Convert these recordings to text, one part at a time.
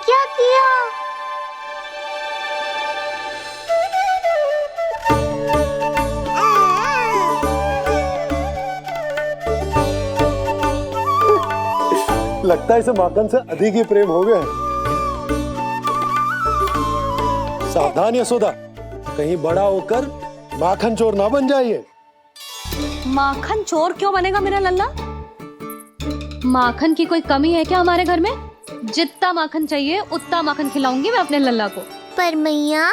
क्या किया? लगता है इसे माखन से अधिक ही प्रेम हो गया है। सावधान यशोदा, कहीं बड़ा होकर माखन चोर ना बन जाइए। माखन चोर क्यों बनेगा मेरा लल्ला? माखन की कोई कमी है क्या हमारे घर में? जितना माखन चाहिए उतना माखन खिलाऊंगी मैं अपने लल्ला को। पर मैया,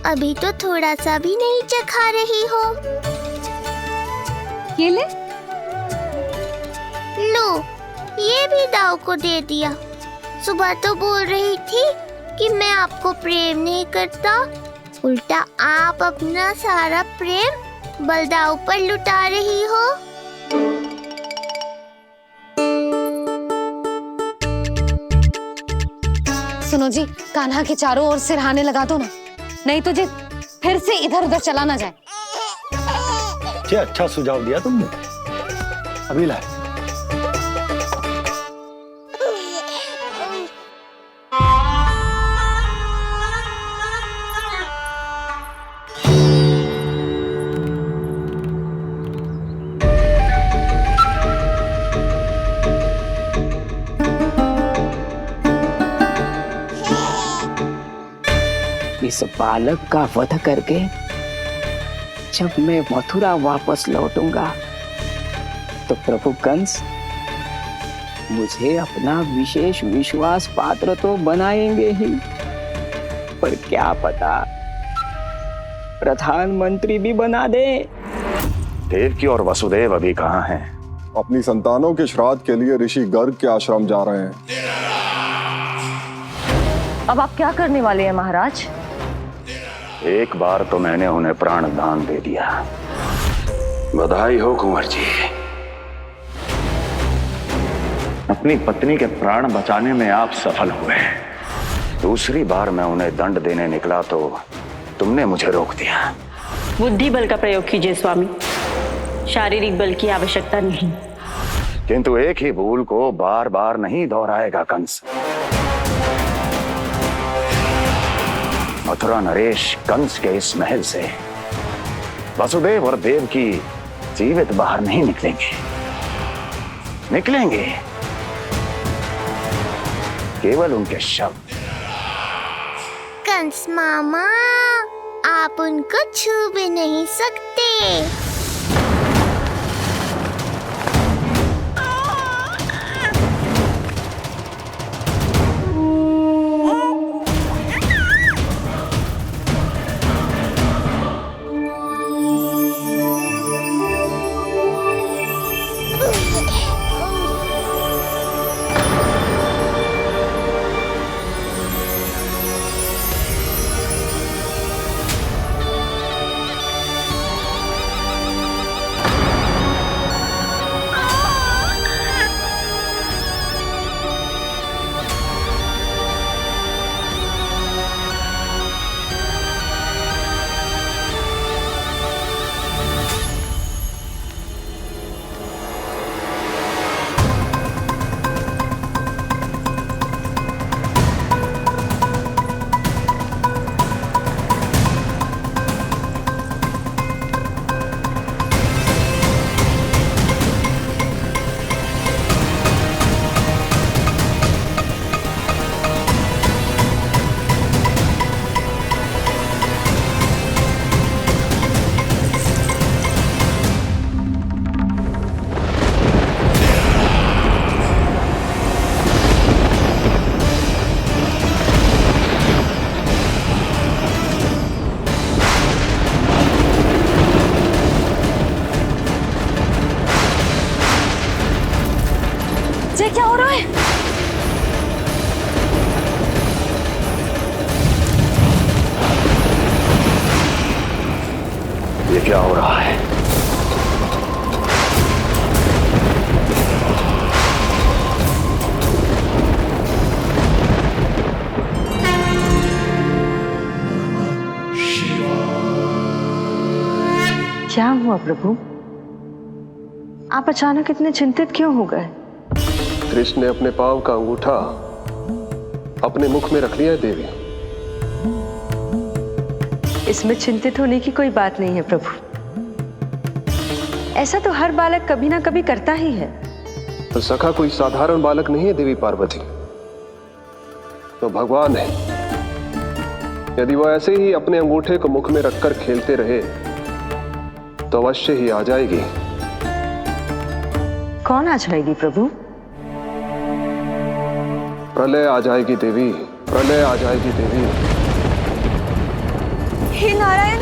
अभी तो थोड़ा सा भी नहीं चखा रही हो। ये ले। लो, ये भी दाऊ को दे दिया। सुबह तो बोल रही थी कि मैं आपको प्रेम नहीं करता, उल्टा आप अपना सारा प्रेम बलदाऊ पर लुटा रही हो। सुनो जी, कान्हा के चारों ओर सिरहाने लगा दो ना, नहीं तो जी फिर से इधर उधर चला ना जाए। अच्छा सुझाव दिया तुमने। अभी लाए। इस बालक का वध करके जब मैं मथुरा वापस लौटूंगा तो प्रभु कंस मुझे अपना विशेष विश्वास पात्र तो बनाएंगे ही, पर क्या पता प्रधानमंत्री भी बना दे। देवकी और वसुदेव अभी कहाँ हैं? अपनी संतानों के श्राद्ध के लिए ऋषि गर्ग के आश्रम जा रहे हैं। अब आप क्या करने वाले हैं महाराज? एक बार तो मैंने उन्हें प्राण दान दे दिया। बधाई हो कुंवर जी। अपनी पत्नी के प्राण बचाने में आप सफल हुए। दूसरी बार मैं उन्हें दंड देने निकला तो तुमने मुझे रोक दिया। बुद्धि बल का प्रयोग कीजिए स्वामी, शारीरिक बल की आवश्यकता नहीं। किंतु एक ही भूल को बार बार नहीं दोहराएगा कंस। मथुरा नरेश कंस के इस महल से वसुदेव और देवकी जीवित बाहर नहीं निकलेंगे, केवल उनके शव। कंस मामा, आप उनको छू भी नहीं सकते। ये क्या हो रहा है? ये क्या हो रहा है? क्या हुआ प्रभु? आप अचानक इतने चिंतित क्यों हो गए? कृष्ण ने अपने पांव का अंगूठा अपने मुख में रख लिया है देवी। इसमें चिंतित होने की कोई बात नहीं है प्रभु। ऐसा तो हर बालक कभी ना कभी करता ही है। तो सखा कोई साधारण बालक नहीं है देवी पार्वती, तो भगवान है। यदि वो ऐसे ही अपने अंगूठे को मुख में रखकर खेलते रहे तो अवश्य ही आ जाएगी। कौन आ जाएगी प्रभु? प्रलय आ जाएगी देवी, प्रलय आ जाएगी देवी। हे नारायण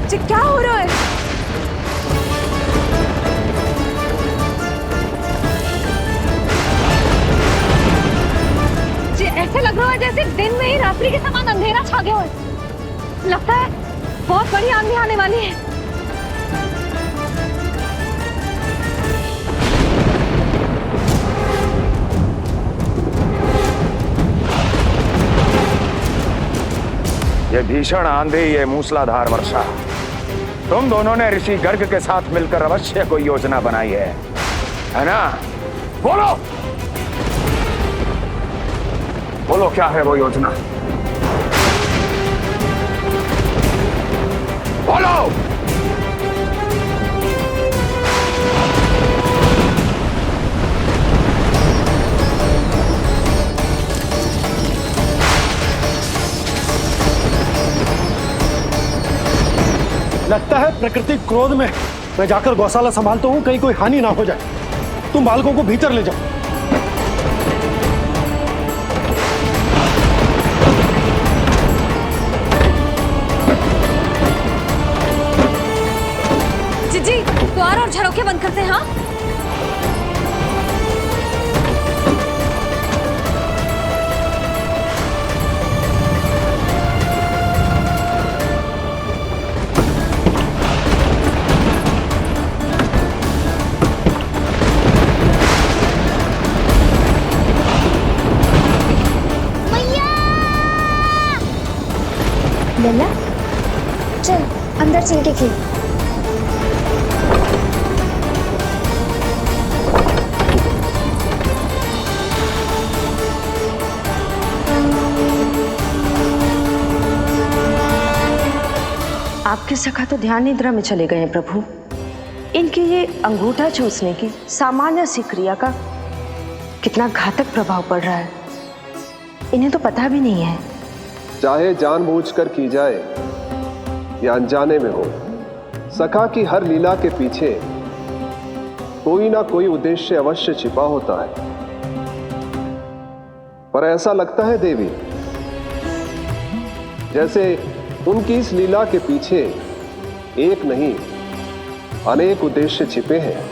जी, क्या हो रहा है? जी ऐसे लग रहा है जैसे दिन में ही रात्रि के समान अंधेरा छा गया हो। लगता है बहुत बड़ी आंधी आने वाली है। ये भीषण आंधी, ये मूसलाधार वर्षा, तुम दोनों ने ऋषि गर्ग के साथ मिलकर अवश्य कोई योजना बनाई है ना? बोलो बोलो, क्या है वो योजना? बोलो। लगता है प्रकृति क्रोध में। मैं जाकर गौशाला संभालता हूँ, कहीं कोई हानि ना हो जाए। तुम बालकों को भीतर ले जाओ। जी द्वार और झरोखे बंद करते हैं। हाँ लल्ला, चल अंदर चल के खेल। आपके सखा तो ध्यान निद्रा में चले गए हैं प्रभु। इनकी ये अंगूठा चूसने की सामान्य सी क्रिया का कितना घातक प्रभाव पड़ रहा है, इन्हें तो पता भी नहीं है। चाहे जानबूझकर की जाए या अनजाने में हो, सखा की हर लीला के पीछे कोई ना कोई उद्देश्य अवश्य छिपा होता है। पर ऐसा लगता है देवी जैसे उनकी इस लीला के पीछे एक नहीं अनेक उद्देश्य छिपे हैं।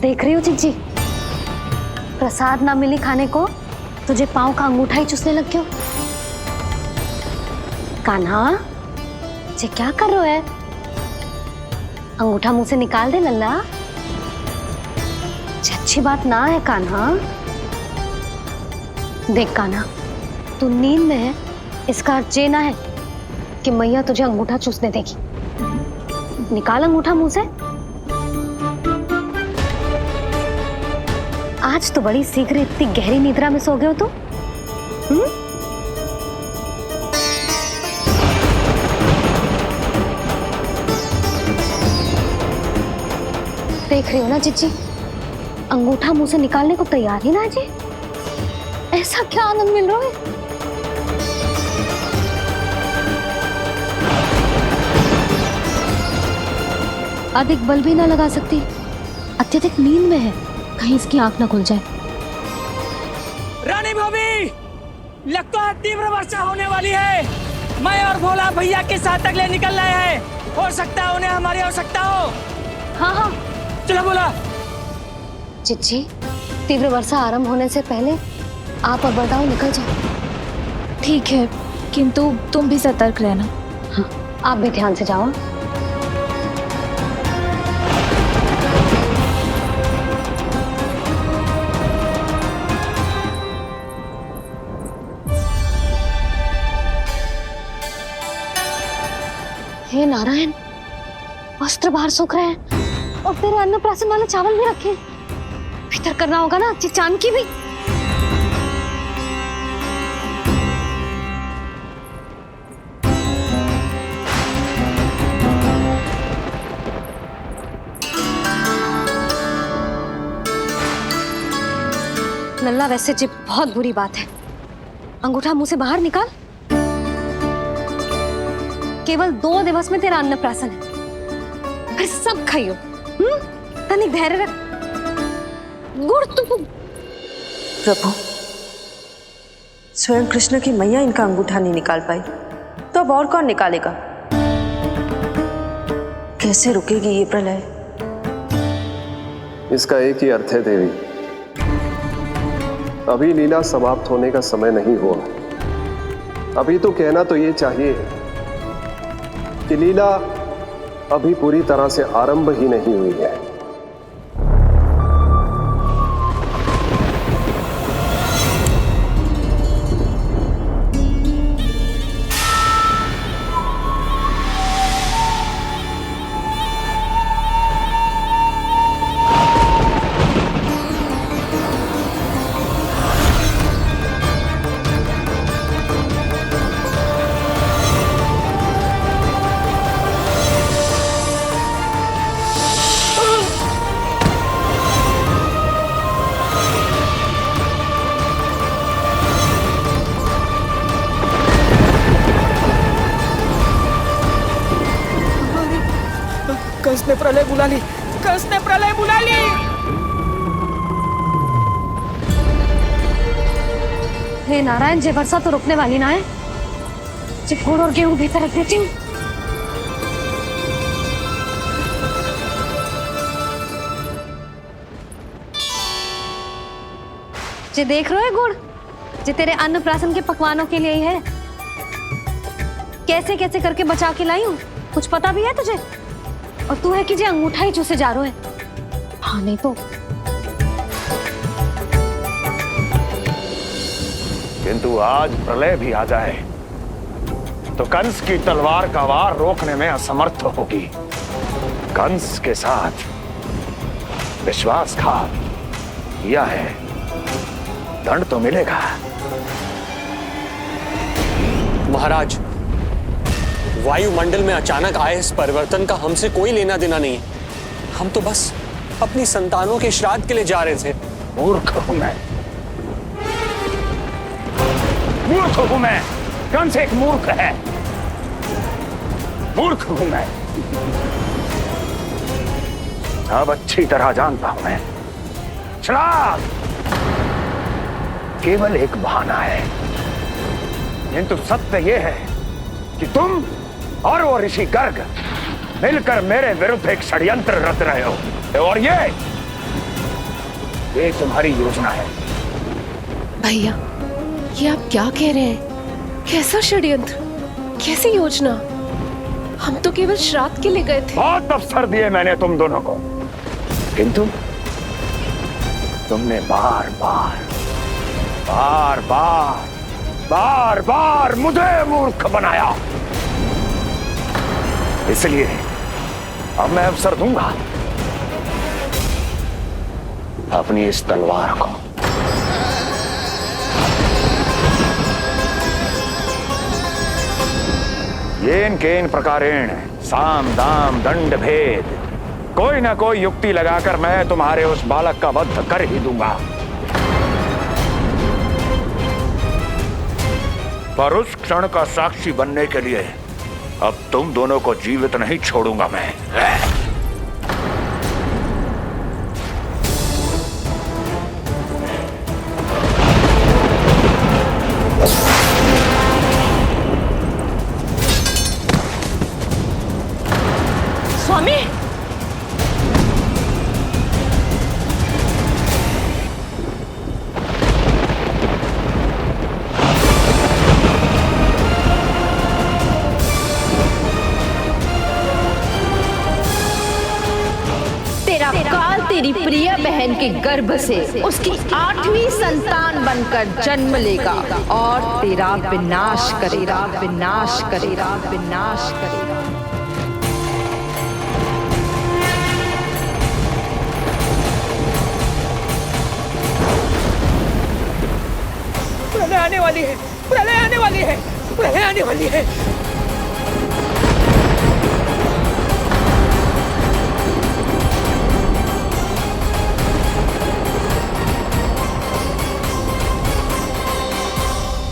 देख रही हो चिज्जी, प्रसाद ना मिली खाने को, तुझे पाँव का अंगूठा ही चूसने लग गयो। कान्हा, ये क्या कर रहे है? अंगूठा मुंह से निकाल दे लल्ला। अच्छी बात ना है कान्हा। देख कान्हा, तू नींद में है, इसका अर्थ ये ना है कि मैया तुझे अंगूठा चूसने देगी। निकाल अंगूठा मुंह से। आज तो बड़ी शीघ्र इतनी गहरी निद्रा में सो गए हो तू। देख रही हो ना जीजी, अंगूठा मुंह से निकालने को तैयार ही ना जी। ऐसा क्या आनंद मिल रहा है? अधिक बल भी ना लगा सकती, अत्यधिक नींद में है। कहीं इसकी आंख ना खुल जाए। रानी भाभी, लगता है तीव्र वर्षा होने वाली है। मैं और भोला भैया के साथ अगले निकल रहे हैं। हो सकता है उन्हें हमारी आवश्यकता हो। हाँ हाँ चलो बोला। चिच्ची, तीव्र वर्षा आरंभ होने से पहले आप और बड़गांव निकल जाओ। ठीक है, किंतु तुम भी सतर्क रहना। हाँ, आप भी ध्यान से जाओ। हे नारायण, वस्त्र बाहर सूख रहे हैं और तेरे अन्नप्राशन वाले चावल भी रखे। भीतर करना होगा ना चिचान की भी। लल्ला, वैसे जी बहुत बुरी बात है। अंगूठा मुंह से बाहर निकाल। केवल 2 दिवस में तेरा अन्नप्राशन है, फिर सब खाइयो। तनिक धैर्य रख। गुड़ तू। प्रभु, स्वयं कृष्ण की मैया इनका अंगूठा नहीं निकाल पाई, तो अब और कौन निकालेगा? कैसे रुकेगी ये प्रलय? इसका एक ही अर्थ है देवी, अभी लीला समाप्त होने का समय नहीं हुआ। अभी तो कहना तो ये चाहिए कि लीला अभी पूरी तरह से आरंभ ही नहीं हुई है। कंस ने प्रलय बुला ली। कंस ने प्रलय बुला ली। हे नारायण, जे वर्षा तो रुकने वाली ना है। जे गुड़ और गेहूं भीतर रख देती हूँ। जे देख रहे हो गुड़, जे तेरे अन्नप्राशन के पकवानों के लिए ही है। कैसे कैसे करके बचा के लाई हूँ, कुछ पता भी है तुझे? और तू है कि जे अंगूठा ही चूसे जा रहे है। हाँ नहीं तो। किंतु आज प्रलय भी आ जाए तो कंस की तलवार का वार रोकने में असमर्थ होगी। कंस के साथ विश्वासघात किया है, दंड तो मिलेगा। महाराज, वायुमंडल में अचानक आए इस परिवर्तन का हमसे कोई लेना देना नहीं है। हम तो बस अपनी संतानों के श्राद्ध के लिए जा रहे थे। मूर्ख हूं मैं, मूर्ख हूं मैं। कंस एक मूर्ख है, मूर्ख हूं मैं। अब अच्छी तरह जानता हूं मैं, श्राद्ध केवल एक बहाना है। किंतु सत्य यह है कि तुम और वो ऋषि गर्ग मिलकर मेरे विरुद्ध एक षड्यंत्र रच रहे हो, और ये तुम्हारी योजना है। भैया, ये आप क्या कह रहे हैं? कैसा षड्यंत्र, कैसी योजना? हम तो केवल श्राद्ध के लिए गए थे। बहुत अवसर दिए मैंने तुम दोनों को, किंतु तुमने बार बार मुझे मूर्ख बनाया। इसलिए अब मैं अवसर दूंगा अपनी इस तलवार को। येन केन प्रकारेण साम दाम दंड भेद, कोई ना कोई युक्ति लगाकर मैं तुम्हारे उस बालक का वध कर ही दूंगा। पर उस क्षण का साक्षी बनने के लिए अब तुम दोनों को जीवित नहीं छोड़ूंगा मैं। के गर्भ से उसकी 8वीं संतान बनकर जन्म लेगा और तेरा विनाश करेगा, विनाश करेगा, विनाश करेगा। प्रलय आने वाली है, प्रलय आने वाली है, प्रलय आने वाली है।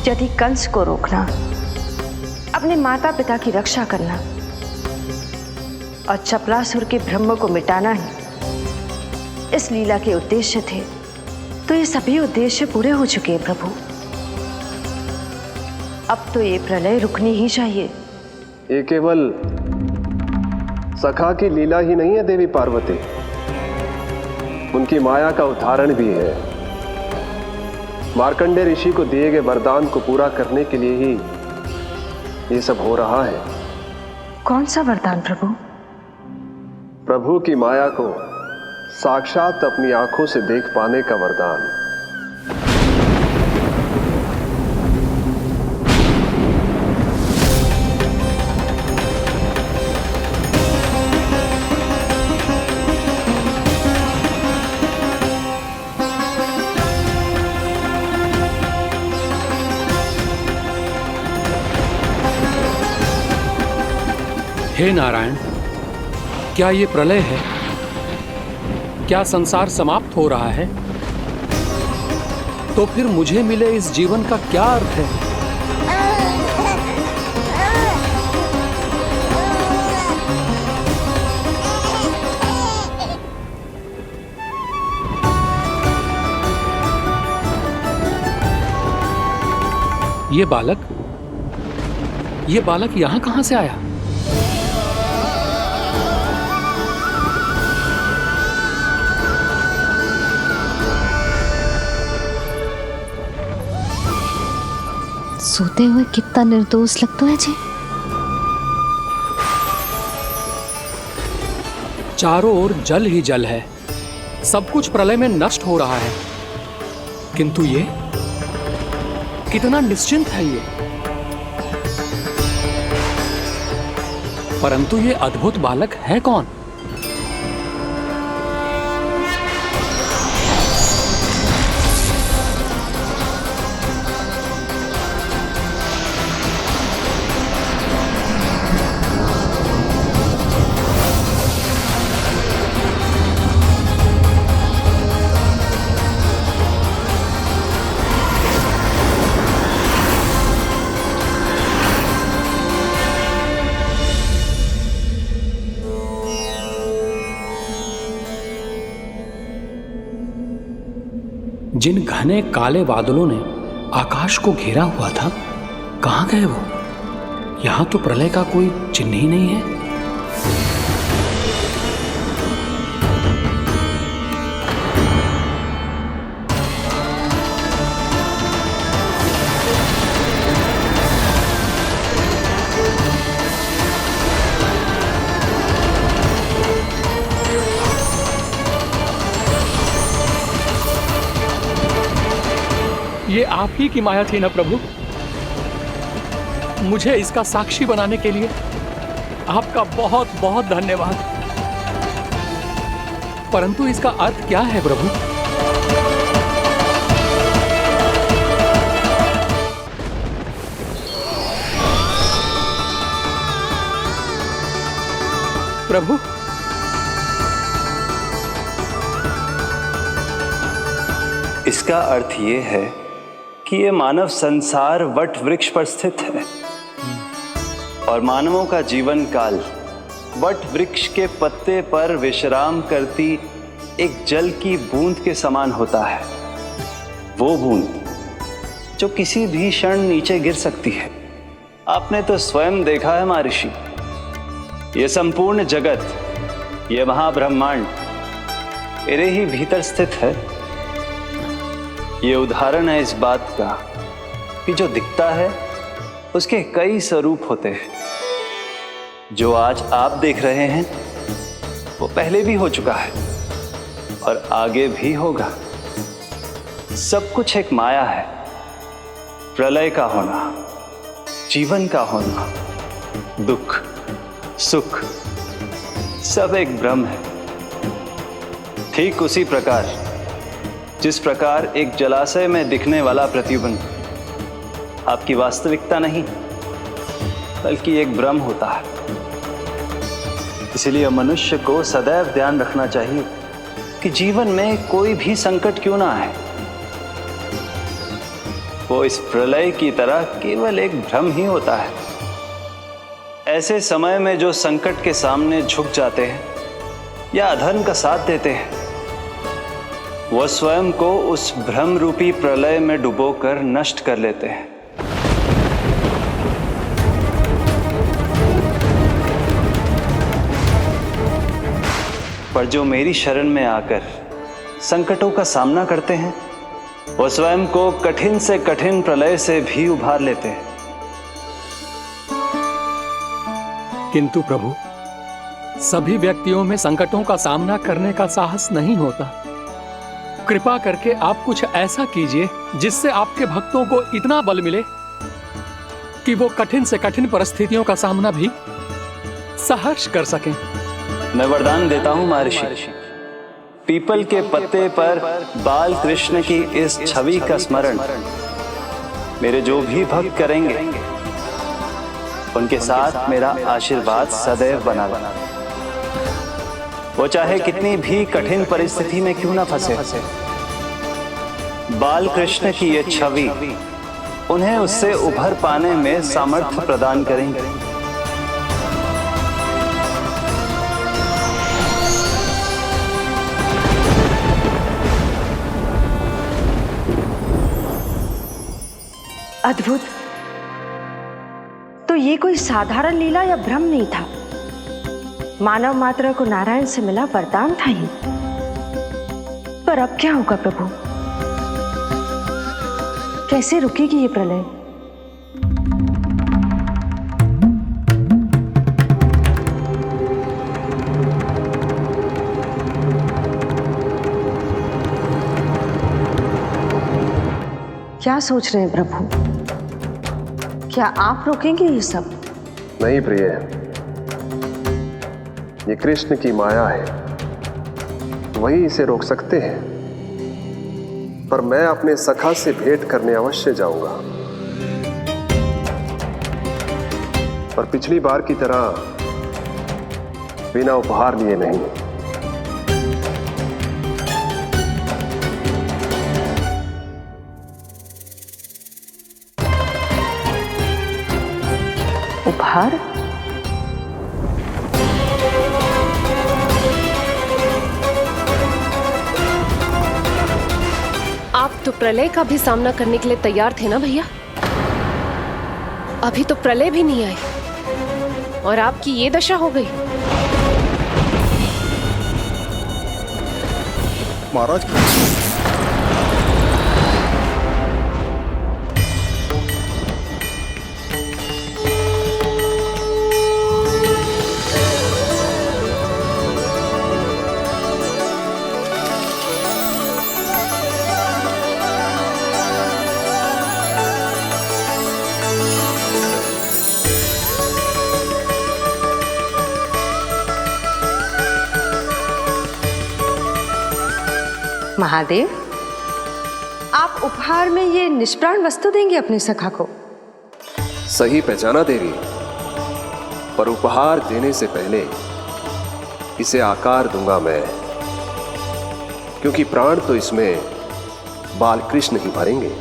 यदि कंस को रोकना, अपने माता पिता की रक्षा करना और चपलासुर के ब्रह्म को मिटाना ही इस लीला के उद्देश्य थे, तो ये सभी उद्देश्य पूरे हो चुके हैं प्रभु। अब तो ये प्रलय रुकनी ही चाहिए। ये केवल सखा की लीला ही नहीं है देवी पार्वती, उनकी माया का उदाहरण भी है। मार्कंडेय ऋषि को दिए गए वरदान को पूरा करने के लिए ही ये सब हो रहा है। कौन सा वरदान प्रभु? प्रभु की माया को साक्षात अपनी आंखों से देख पाने का वरदान। हे नारायण, क्या ये प्रलय है? क्या संसार समाप्त हो रहा है? तो फिर मुझे मिले इस जीवन का क्या अर्थ है? ये बालक यहां कहां से आया? सोते हुए कितना निर्दोष लगता है जी। चारों ओर जल ही जल है, सब कुछ प्रलय में नष्ट हो रहा है, किंतु ये कितना निश्चिंत है ये। परंतु ये अद्भुत बालक है कौन? जिन घने काले बादलों ने आकाश को घेरा हुआ था, कहां गए वो? यहां तो प्रलय का कोई चिन्ह ही नहीं है। ये आप ही की माया थी ना प्रभु? मुझे इसका साक्षी बनाने के लिए आपका बहुत बहुत धन्यवाद। परंतु इसका अर्थ क्या है प्रभु? प्रभु, इसका अर्थ ये है कि ये मानव संसार वट वृक्ष पर स्थित है और मानवों का जीवन काल वट वृक्ष के पत्ते पर विश्राम करती एक जल की बूंद के समान होता है। वो बूंद जो किसी भी क्षण नीचे गिर सकती है। आपने तो स्वयं देखा है महर्षि, ये संपूर्ण जगत, ये महाब्रह्मांड मेरे ही भीतर स्थित है। ये उदाहरण है इस बात का कि जो दिखता है उसके कई स्वरूप होते हैं। जो आज आप देख रहे हैं वो पहले भी हो चुका है और आगे भी होगा। सब कुछ एक माया है। प्रलय का होना, जीवन का होना, दुख सुख सब एक भ्रम है। ठीक उसी प्रकार जिस प्रकार एक जलाशय में दिखने वाला प्रतिबिंब आपकी वास्तविकता नहीं बल्कि एक भ्रम होता है। इसलिए मनुष्य को सदैव ध्यान रखना चाहिए कि जीवन में कोई भी संकट क्यों ना आए, वो इस प्रलय की तरह केवल एक भ्रम ही होता है। ऐसे समय में जो संकट के सामने झुक जाते हैं या अधर्म का साथ देते हैं, वो स्वयं को उस भ्रम रूपी प्रलय में डुबोकर नष्ट कर लेते हैं। पर जो मेरी शरण में आकर संकटों का सामना करते हैं, वो स्वयं को कठिन से कठिन प्रलय से भी उभार लेते हैं। किंतु प्रभु, सभी व्यक्तियों में संकटों का सामना करने का साहस नहीं होता। कृपा करके आप कुछ ऐसा कीजिए जिससे आपके भक्तों को इतना बल मिले कि वो कठिन से कठिन परिस्थितियों का सामना भी सहर्ष कर सकें। मैं वरदान देता हूं महर्षि, पीपल के पत्ते पर बाल कृष्ण की इस छवि का स्मरण मेरे जो भी भक्त करेंगे, उनके साथ मेरा आशीर्वाद सदैव बना रहना। वो चाहे कितनी भी कठिन परिस्थिति में क्यों ना फंसे, बाल कृष्ण की ये छवि उन्हें उससे उभर पाने में सामर्थ्य प्रदान करेंगे। अद्भुत। तो ये कोई साधारण लीला या भ्रम नहीं था, मानव मात्र को नारायण से मिला वरदान था ये। पर अब क्या होगा प्रभु? कैसे रुकेगी ये प्रलय? क्या सोच रहे हैं प्रभु? क्या आप रोकेंगे ये सब? नहीं प्रिय, ये कृष्ण की माया है, वही इसे रोक सकते हैं। पर मैं अपने सखा से भेंट करने अवश्य जाऊंगा। पर पिछली बार की तरह बिना उपहार लिए नहीं। उपहार? आप तो प्रलय का भी सामना करने के लिए तैयार थे ना भैया? अभी तो प्रलय भी नहीं आई और आपकी ये दशा हो गई। महाराज, महादेव, आप उपहार में ये निष्प्राण वस्तु देंगे अपने सखा को? सही पहचाना देवी, पर उपहार देने से पहले इसे आकार दूंगा मैं, क्योंकि प्राण तो इसमें बालकृष्ण ही भरेंगे।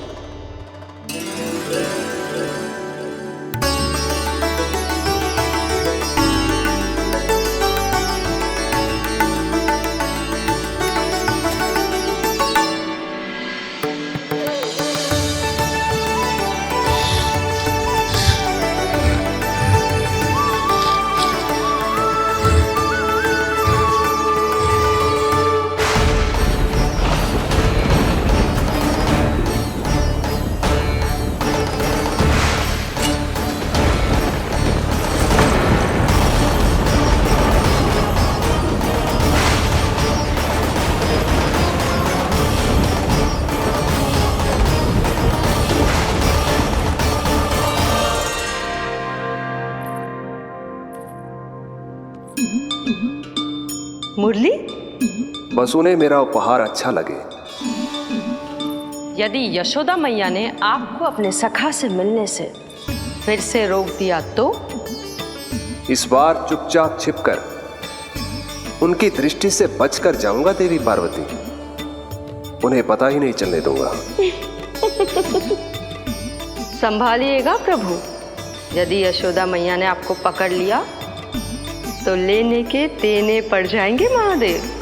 मुरली? बस उन्हें मेरा उपहार अच्छा लगे। यदि यशोदा मैया ने आपको अपने सखा से मिलने से फिर से रोक दिया तो? इस बार चुपचाप छिपकर उनकी दृष्टि से बचकर जाऊंगा देवी पार्वती। उन्हें पता ही नहीं चलने दूंगा। संभालिएगा प्रभु, यदि यशोदा मैया ने आपको पकड़ लिया तो लेने के देने पड़ जाएंगे महादेव।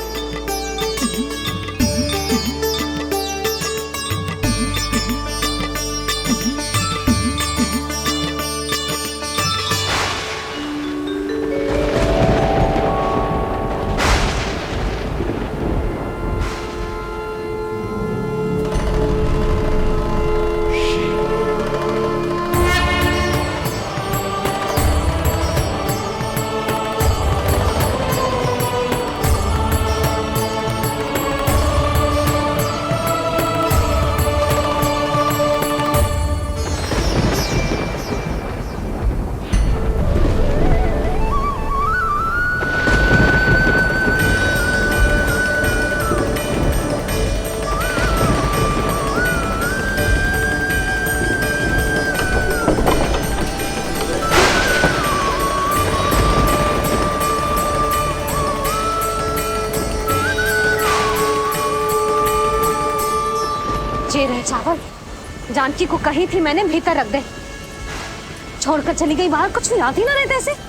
जे रहे चावल जानकी को कही थी मैंने भीतर रख दे, छोड़कर चली गई बाहर, कुछ याद ही ना रहते ऐसे।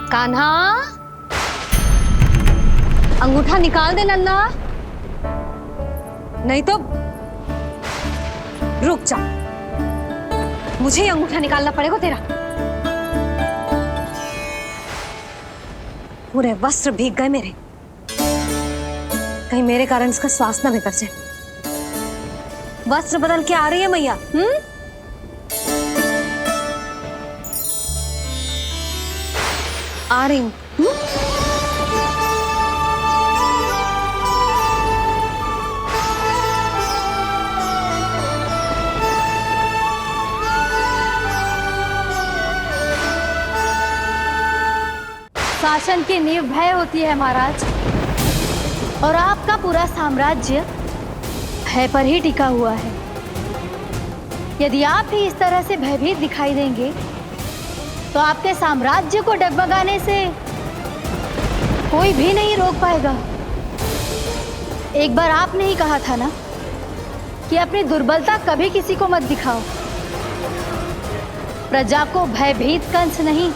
कान्हा, अंगूठा निकाल दे नन्ना, नहीं तो रुक जा, मुझे ही अंगूठा निकालना पड़ेगा तेरा। पूरे वस्त्र भीग गए मेरे, कहीं मेरे कारण इसका श्वास ना बिगड़ जाए। वस्त्र बदल के आ रही है मैया। आ रही हूँ। शासन की नींव भय होती है महाराज, और आपका पूरा साम्राज्य भय पर ही टिका हुआ है। यदि आप ही इस तरह से भयभीत दिखाई देंगे तो आपके साम्राज्य को डगमगाने से कोई भी नहीं रोक पाएगा। एक बार आपने ही कहा था ना कि अपनी दुर्बलता कभी किसी को मत दिखाओ। प्रजा को भयभीत कंस नहीं,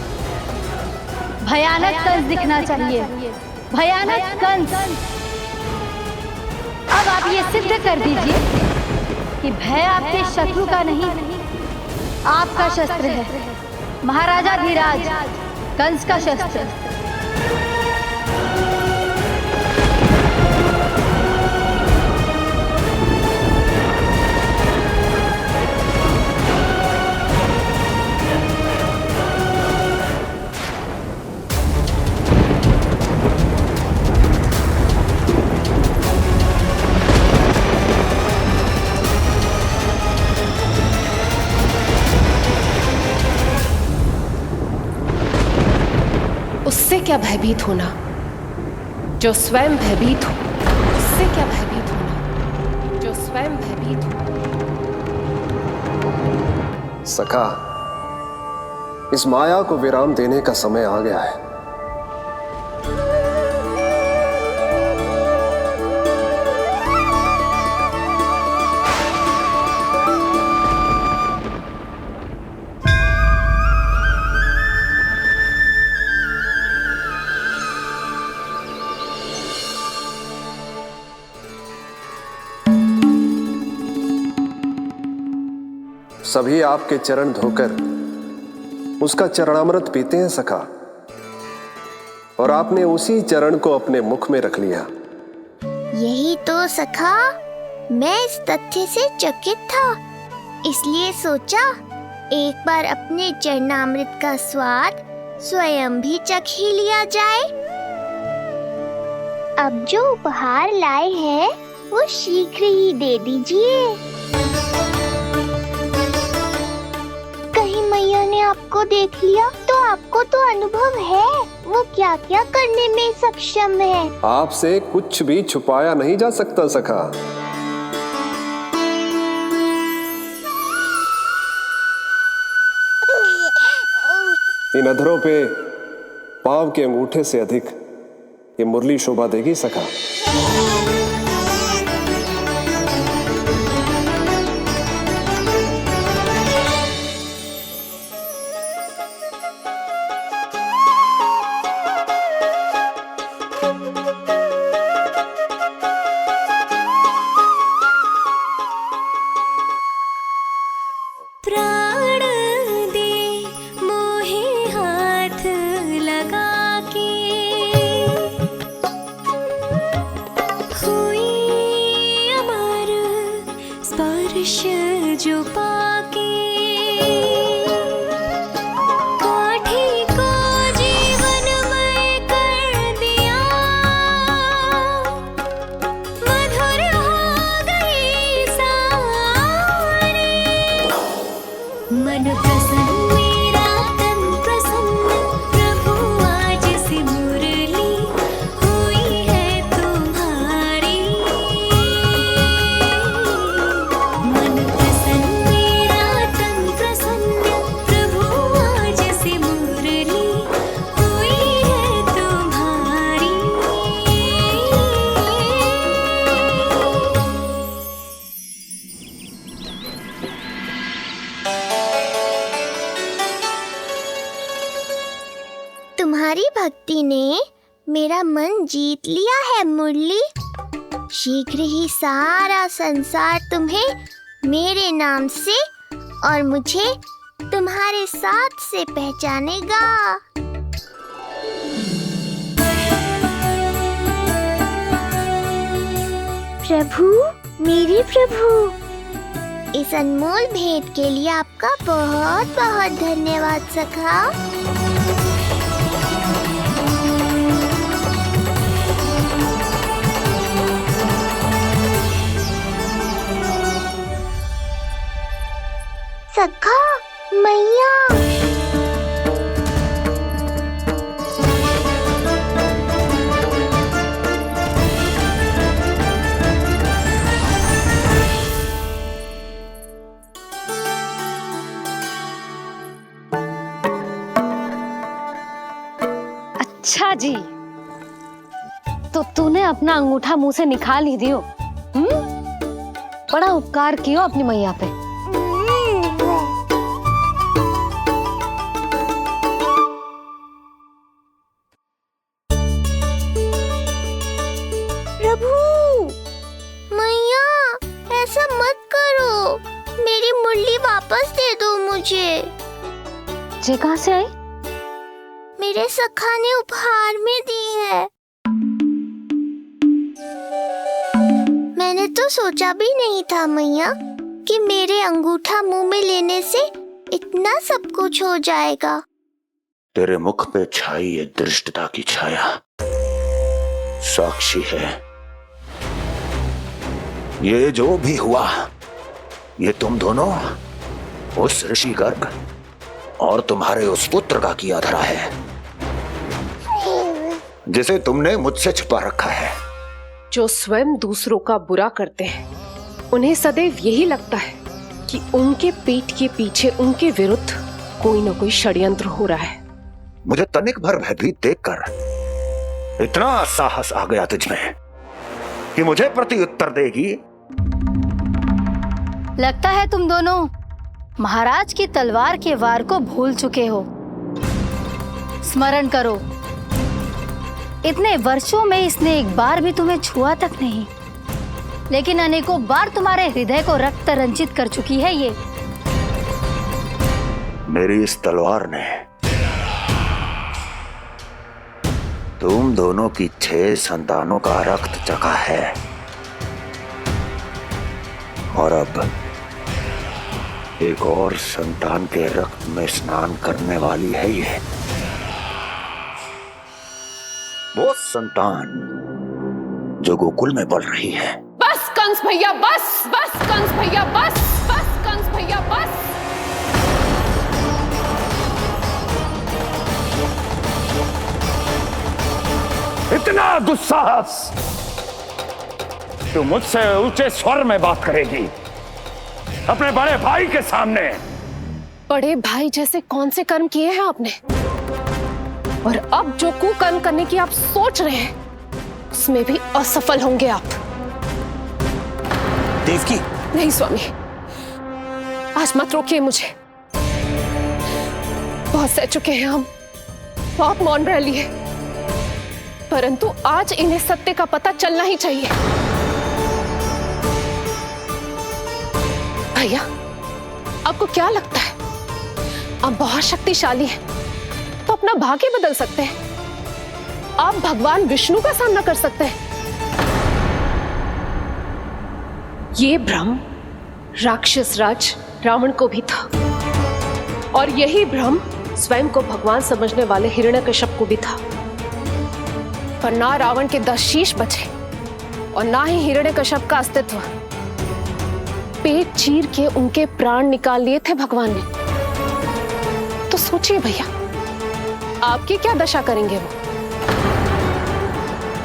भयानक कंस दिखना चाहिए, भयानक कंस। अब आप ये सिद्ध कर दीजिए कि भय आपके शत्रु का नहीं, आपका शस्त्र है। महाराजा धीराज, कंस का शस्त्र। उससे क्या भयभीत होना जो स्वयं भयभीत हो, उससे क्या भयभीत होना जो स्वयं भयभीत हो। सखा, इस माया को विराम देने का समय आ गया है। सभी आपके चरण धोकर उसका चरणामृत पीते हैं सखा, और आपने उसी चरण को अपने मुख में रख लिया। यही तो सखा, मैं इस तथ्य से चकित था, इसलिए सोचा एक बार अपने चरणामृत का स्वाद स्वयं भी चख ही लिया जाए। अब जो उपहार लाए हैं वो शीघ्र ही दे दीजिए। कहीं मैया ने आपको देख लिया तो आपको तो अनुभव है वो क्या क्या करने में सक्षम है। आपसे कुछ भी छुपाया नहीं जा सकता सखा। इन अधरों पे पांव के अंगूठे से अधिक ये मुरली शोभा देगी सखा। जो पाके काठी को जीवनमय कर दिया, मधुर हो गई सारी। मन प्रसन्न मेरा तन प्रसन्न, प्रभु आज से मुरली हुई है तुम्हारी। तुम्हारी भक्ति ने मेरा मन जीत लिया है मुरली। शीघ्र ही सारा संसार तुम्हें मेरे नाम से और मुझे तुम्हारे साथ से पहचानेगा। प्रभु, मेरे प्रभु, इस अनमोल भेंट के लिए आपका बहुत बहुत धन्यवाद सखा। सखा, मैया, अच्छा जी, तो तूने अपना अंगूठा मुंह से निकाल ही दियो। बड़ा उपकार कियो अपनी मैया पे। प्रभु, मैया, ऐसा मत करो, मेरी मुरली वापस दे दो मुझे। ये कहाँ से आई? मेरे सखा ने उपहार में दी है। मैंने तो सोचा भी नहीं था मैया कि मेरे अंगूठा मुंह में लेने से इतना सब कुछ हो जाएगा। तेरे मुख पे छाई ये दृष्टता की छाया साक्षी है। ये जो भी हुआ, ये तुम दोनों, उस ऋषि गर्ग और तुम्हारे उस पुत्र का किया धरा है, जिसे तुमने मुझसे छुपा रखा है। जो स्वयं दूसरों का बुरा करते हैं, उन्हें सदैव यही लगता है कि उनके पीठ के पीछे उनके विरुद्ध कोई न कोई षड्यंत्र हो रहा है। मुझे तनिक भर भयभीत देखकर इतना साहस आ गया तुझमें कि मुझे प्रति उत्तर देगी। लगता है तुम दोनों महाराज की तलवार के वार को भूल चुके हो। स्मरण करो, इतने वर्षों में इसने एक बार भी तुम्हें छुआ तक नहीं, लेकिन अनेकों बार तुम्हारे हृदय को रक्त रंजित कर चुकी है ये। मेरी इस तलवार ने तुम दोनों की 6 संतानों का रक्त चखा है और अब एक और संतान के रक्त में स्नान करने वाली है ये। वो संतान जो गोकुल में पल रही है। बस कंस भैया बस, बस कंस भैया बस, बस कंस भैया बस। इतना दुस्साहस, तू मुझसे ऊंचे स्वर में बात करेगी अपने बड़े भाई के सामने? बड़े भाई जैसे कौन से कर्म किए हैं आपने? और अब जो कुकर्म करने की आप सोच रहे हैं उसमें भी असफल होंगे आप। देवकी। नहीं स्वामी, आज मत रोकिए मुझे। बहुत सह चुके हैं हम, बहुत मौन रह लिए, परंतु आज इन्हें सत्य का पता चलना ही चाहिए। भैया, आपको क्या लगता है आप बहुत शक्तिशाली हैं तो अपना भाग्य बदल सकते हैं? आप भगवान विष्णु का सामना कर सकते हैं। ये भ्रम राक्षस राज रावण को भी था और यही भ्रम स्वयं को भगवान समझने वाले हिरण्यकश्यप को भी था। पर ना रावण के 10 शीश बचे और ना ही हिरण्यकश्यप का अस्तित्व। पेट चीर के उनके प्राण निकाल लिए थे भगवान ने। तो सोचिए भैया, आपकी क्या दशा करेंगे वो?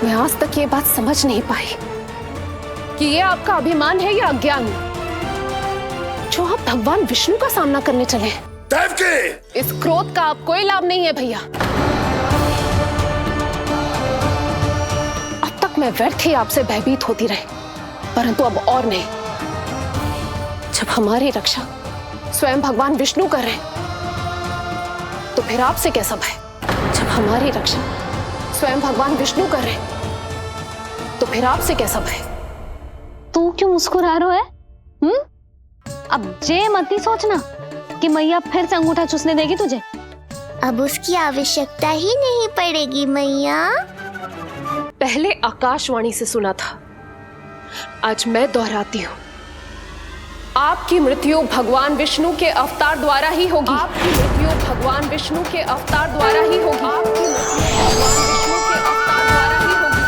मैं आज तक ये बात समझ नहीं पाई कि ये आपका अभिमान है या अज्ञान, जो आप भगवान विष्णु का सामना करने चले हैं। देवकी! इस क्रोध का आप कोई लाभ नहीं है भैया। अब तक मैं व्यर्थ ही आपसे भयभीत होती रही, परंतु अब और नहीं। जब हमारी रक्षा स्वयं भगवान विष्णु कर रहे हैं तो फिर आपसे कैसा भय? जब हमारी रक्षा स्वयं भगवान विष्णु कर रहे हैं तो फिर आपसे कैसा भय? तू क्यों मुस्कुरा रहा है? अब जे मत ही सोचना कि मैया फिर से अंगूठा चूसने देगी तुझे। अब उसकी आवश्यकता ही नहीं पड़ेगी मैया। पहले आकाशवाणी से सुना था, आज मैं दोहराती हूँ। आपकी मृत्यु भगवान विष्णु के अवतार द्वारा ही होगी। आपकी मृत्यु भगवान विष्णु के अवतार द्वारा ही होगी। आपकी मृत्यु भगवान विष्णु के अवतार द्वारा ही होगी।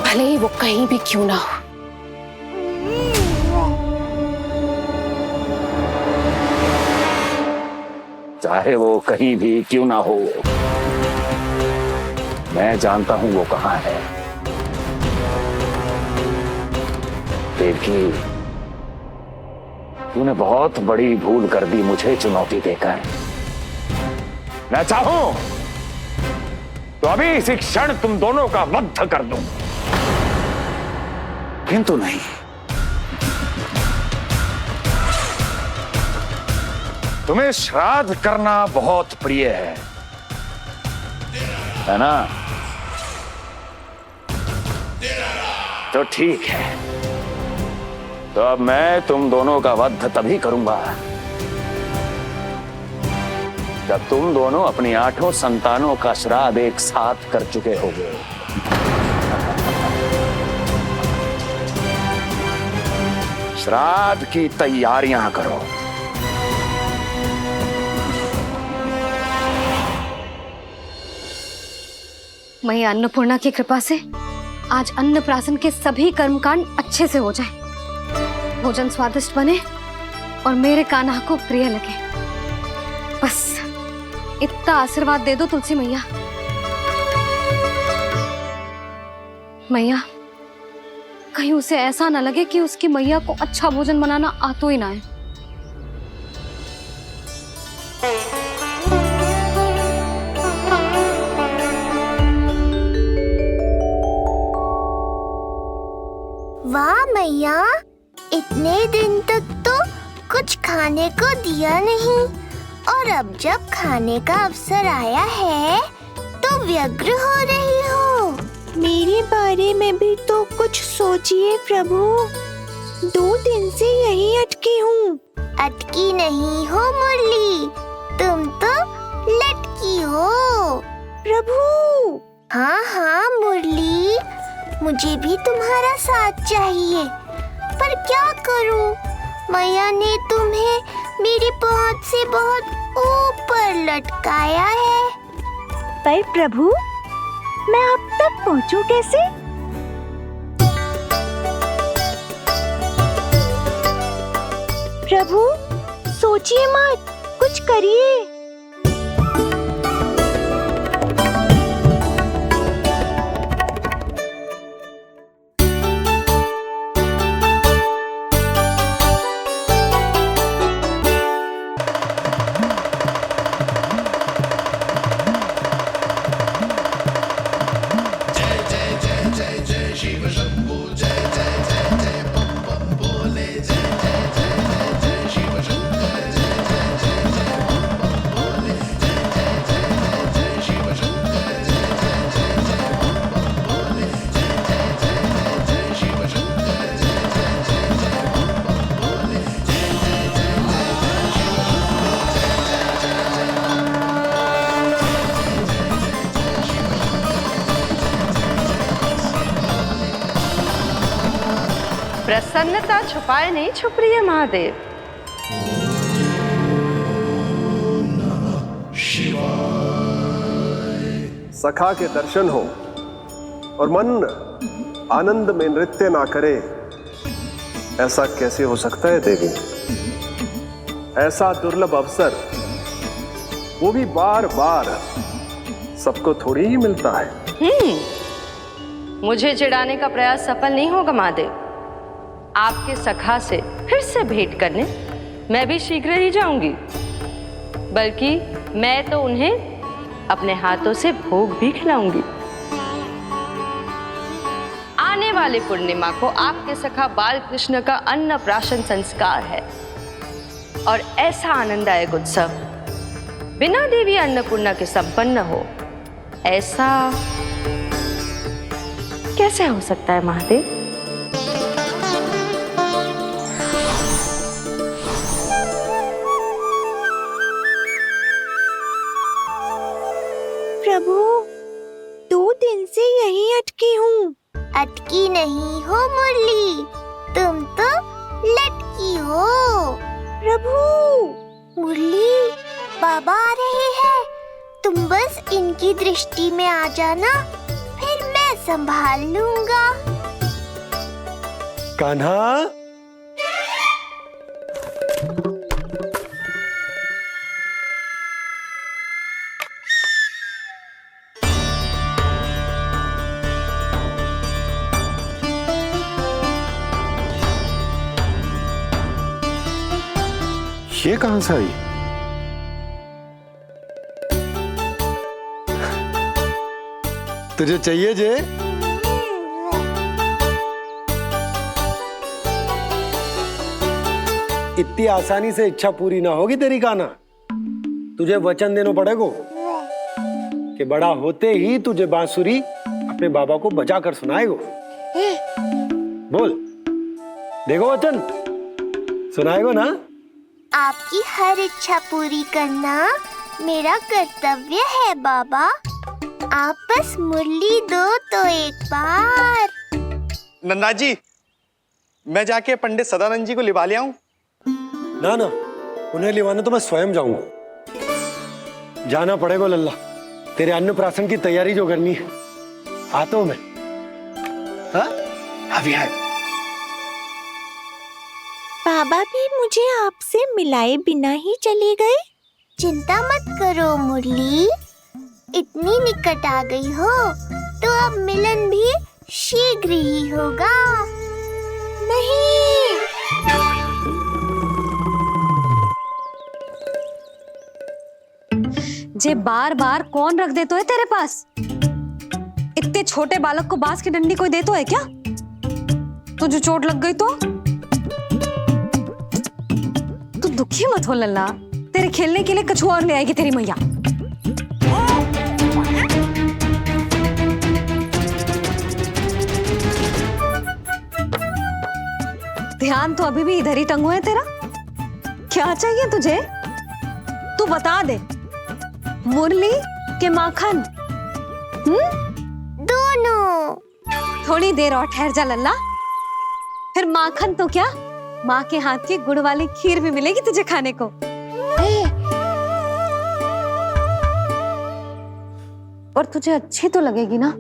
भले ही वो कहीं भी क्यों ना हो। चाहे वो कहीं भी क्यों ना हो, मैं जानता हूं वो कहां है। देवकी, तूने बहुत बड़ी भूल कर दी मुझे चुनौती देकर। मैं चाहूं तो अभी इसी क्षण तुम दोनों का वध कर दूं, किंतु नहीं। तुम्हें श्राद्ध करना बहुत प्रिय है ना? तो ठीक है, तो अब मैं तुम दोनों का वध तभी करूंगा जब तुम दोनों अपनी 8 संतानों का श्राद्ध एक साथ कर चुके होगे। श्राद्ध की तैयारियां करो। मैया अन्नपूर्णा की कृपा से आज अन्नप्राशन के सभी कर्मकांड अच्छे से हो जाए, भोजन स्वादिष्ट बने और मेरे कान्हा को प्रिय लगे। बस इतना आशीर्वाद दे दो तुलसी मैया। मैया, कहीं उसे ऐसा ना लगे कि उसकी मैया को अच्छा भोजन बनाना आता ही ना है। वाह मैया, इतने दिन तक तो कुछ खाने को दिया नहीं, और अब जब खाने का अवसर आया है तो व्यग्र हो रही हो। मेरे बारे में भी तो कुछ सोचिए प्रभु, 2 दिन से यहीं अटकी हूँ। अटकी नहीं हो मुरली, तुम तो लटकी हो। प्रभु। हाँ हाँ मुरली, मुझे भी तुम्हारा साथ चाहिए, पर क्या करूं? मैया ने तुम्हें मेरी पहुंच से बहुत ऊपर लटकाया है। पर प्रभु, मैं अब तक पहुंचूं कैसे? प्रभु, सोचिए मत, कुछ करिए। प्रसन्नता छुपाए नहीं छुप रही है महादेव। सखा के दर्शन हो और मन आनंद में नृत्य ना करे, ऐसा कैसे हो सकता है देवी? ऐसा दुर्लभ अवसर, वो भी बार बार, सबको थोड़ी ही मिलता है। मुझे चिढ़ाने का प्रयास सफल नहीं होगा महादेव। आपके सखा से फिर से भेंट करने मैं भी शीघ्र ही जाऊंगी, बल्कि मैं तो उन्हें अपने हाथों से भोग भी खिलाऊंगी। आने वाले पूर्णिमा को आपके सखा बाल कृष्ण का अन्नप्राशन संस्कार है, और ऐसा आनंददायक उत्सव बिना देवी अन्नपूर्णा के संपन्न हो, ऐसा कैसे हो सकता है महादेव? प्रभु, 2 दिन से यहीं अटकी हूँ। अटकी नहीं हो मुरली, तुम तो लटकी हो। प्रभु। मुरली, बाबा आ रहे हैं, तुम बस इनकी दृष्टि में आ जाना, फिर मैं संभाल लूंगा। कान्हा, ये कहां से आई? तुझे चाहिए जे? इतनी आसानी से इच्छा पूरी ना होगी तेरी कान्हा। तुझे वचन देना पड़ेगा कि बड़ा होते ही तुझे बांसुरी अपने बाबा को बजा कर सुनाएगो। बोल, देखो वचन सुनाएगो ना? आपकी हर इच्छा पूरी करना मेरा कर्तव्य है बाबा। आप बस मुरली दो तो एक बार। नन्ना जी, मैं जाके पंडित सदानंद जी को लिवा ले आऊं? ना ना, उन्हें लिवाने तो मैं स्वयं जाऊंगा। जाना पड़ेगा लल्ला, तेरे अन्नप्राशन की तैयारी जो करनी है। आता हूं मैं। हाँ? अभी आए। बाबा भी मुझे आपसे मिलाए बिना ही चले गए। चिंता मत करो मुरली, इतनी निकट आ गई हो तो अब मिलन भी शीघ्र ही होगा। नहीं। जे बार बार कौन रख दे तो है तेरे पास? इतने छोटे बालक को बांस की डंडी कोई दे तो है क्या? तुझे चोट लग गई तो? तू दुखी मत हो लल्ला, तेरे खेलने के लिए कछुआ और ले आएगी तेरी मैया। ध्यान तो अभी भी इधर ही टंगो है तेरा। क्या चाहिए तुझे? तू बता दे, मुरली के माखन? दोनों। थोड़ी देर और ठहर जा लल्ला, फिर माखन तो क्या, माँ के हाथ की गुड़ वाली खीर भी मिलेगी तुझे खाने को। और तुझे अच्छी तो लगेगी ना?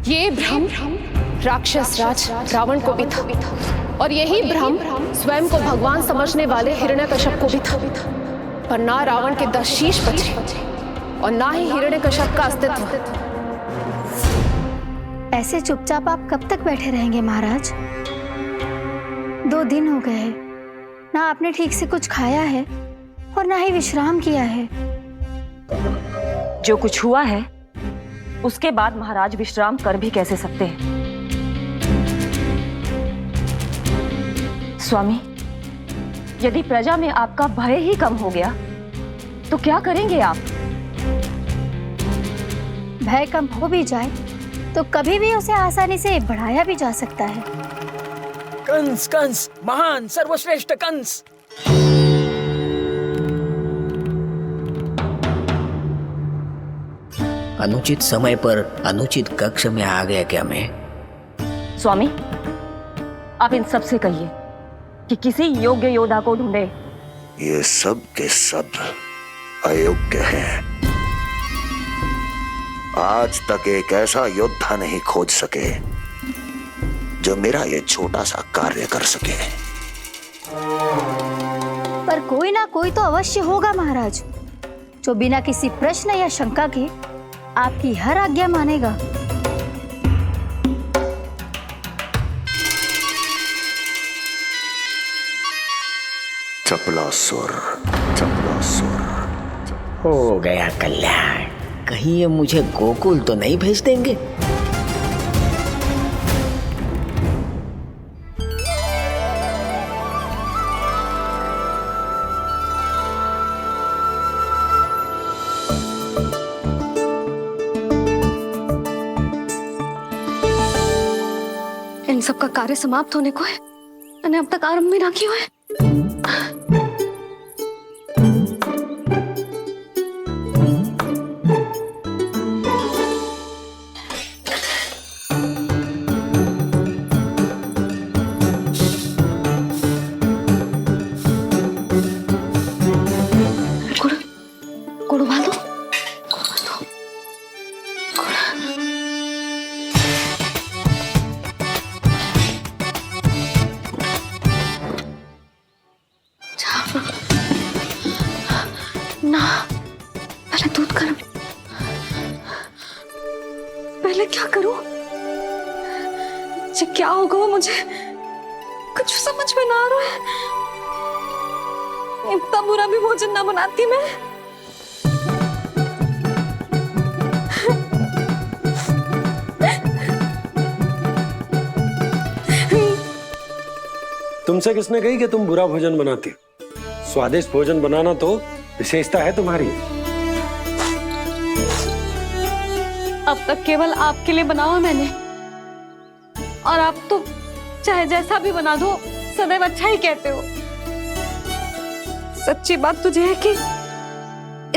ये भ्रम राक्षस राज रावण को भी था, और यही भ्रम स्वयं को भगवान समझने वाले हिरण्यकश्यप को भी था। पर ना रावण के 10 शीश बचे और ना ही हिरण्यकश्यप का अस्तित्व। ऐसे चुपचाप आप कब तक बैठे रहेंगे महाराज? 2 दिन हो गए, ना आपने ठीक से कुछ खाया है और ना ही विश्राम किया है। जो कुछ हुआ है उसके बाद महाराज विश्राम कर भी कैसे सकते हैं? स्वामी, यदि प्रजा में आपका भय ही कम हो गया तो क्या करेंगे आप? भय कम हो भी जाए तो कभी भी उसे आसानी से बढ़ाया भी जा सकता है। कंस कंस, महान सर्वश्रेष्ठ कंस। अनुचित समय पर अनुचित कक्ष में आ गया क्या मैं? स्वामी, आप इन सब से कहिए कि किसी योग्य योद्धा को ढूंढे। ये सब के सब अयोग्य हैं। आज तक एक ऐसा योद्धा नहीं खोज सके जो मेरा ये छोटा सा कार्य कर सके। पर कोई ना कोई तो अवश्य होगा महाराज, जो बिना किसी प्रश्न या शंका के आपकी हर आज्ञा मानेगा। चपलासुर, चपलासुर। हो गया कल्याण। कहीं ये मुझे गोकुल तो नहीं भेज देंगे? इन सब का कार्य समाप्त होने को है, मैंने अब तक आरंभ भी ना किया है। गुड़ उबाल दो। ना, पहले दूध गर्म। पहले क्या करूं? क्या होगा वो मुझे कुछ समझ में ना आ रहा है। इतना बुरा भी भोजन ना बनाती मैं। तुमसे किसने कही कि तुम बुरा भोजन बनाती? स्वादिष्ट भोजन बनाना तो विशेषता है तुम्हारी। अब तक केवल आपके लिए बनाओ मैंने, और आप तो चाहे जैसा भी बना दो सदैव अच्छा ही कहते हो। सच्ची बात तुझे है कि